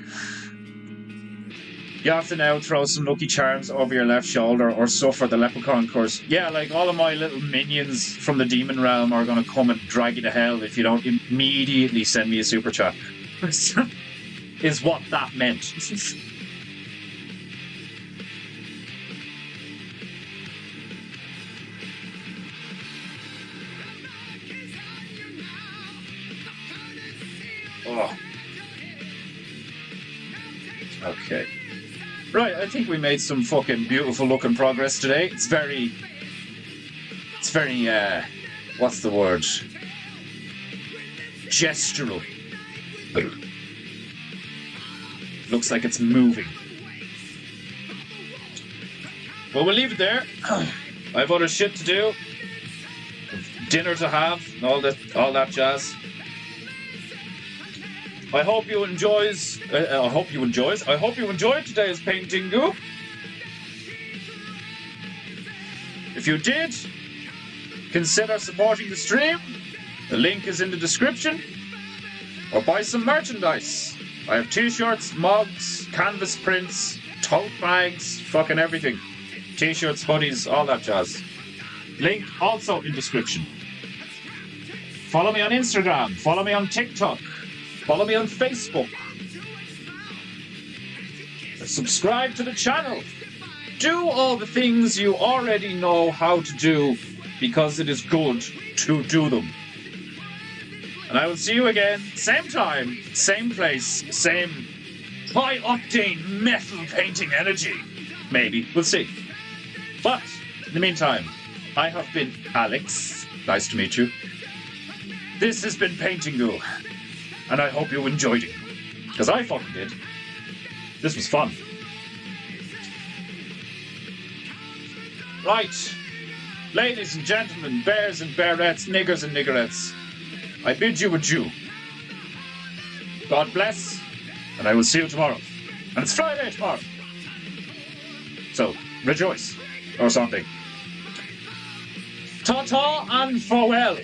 You have to now throw some Lucky Charms over your left shoulder or suffer the leprechaun curse. Yeah, like all of my little minions from the demon realm are going to come and drag you to hell if you don't immediately send me a super chat. Is what that meant. Oh. Okay. Right, I think we made some fucking beautiful looking progress today. It's very, what's the word? Gestural. Looks like it's moving. Well, we'll leave it there. I have other shit to do. Dinner to have, and all that jazz. I hope you enjoyed today's PEINTEINGU. If you did, consider supporting the stream. The link is in the description. Or buy some merchandise. I have t-shirts, mugs, canvas prints, tote bags, fucking everything. T-shirts, hoodies, all that jazz. Link also in description. Follow me on Instagram. Follow me on TikTok. Follow me on Facebook. Subscribe to the channel. Do all the things you already know how to do because it is good to do them. And I will see you again, same time, same place, same high-octane metal painting energy. Maybe. We'll see. But, in the meantime, I have been Alex. Nice to meet you. This has been PEINTEINGU. And I hope you enjoyed it. Because I fucking did. This was fun. Right. Ladies and gentlemen, bears and bearettes, niggers and niggerettes, I bid you adieu. God bless, and I will see you tomorrow. And it's Friday tomorrow. So, rejoice, or something. Ta-ta and farewell.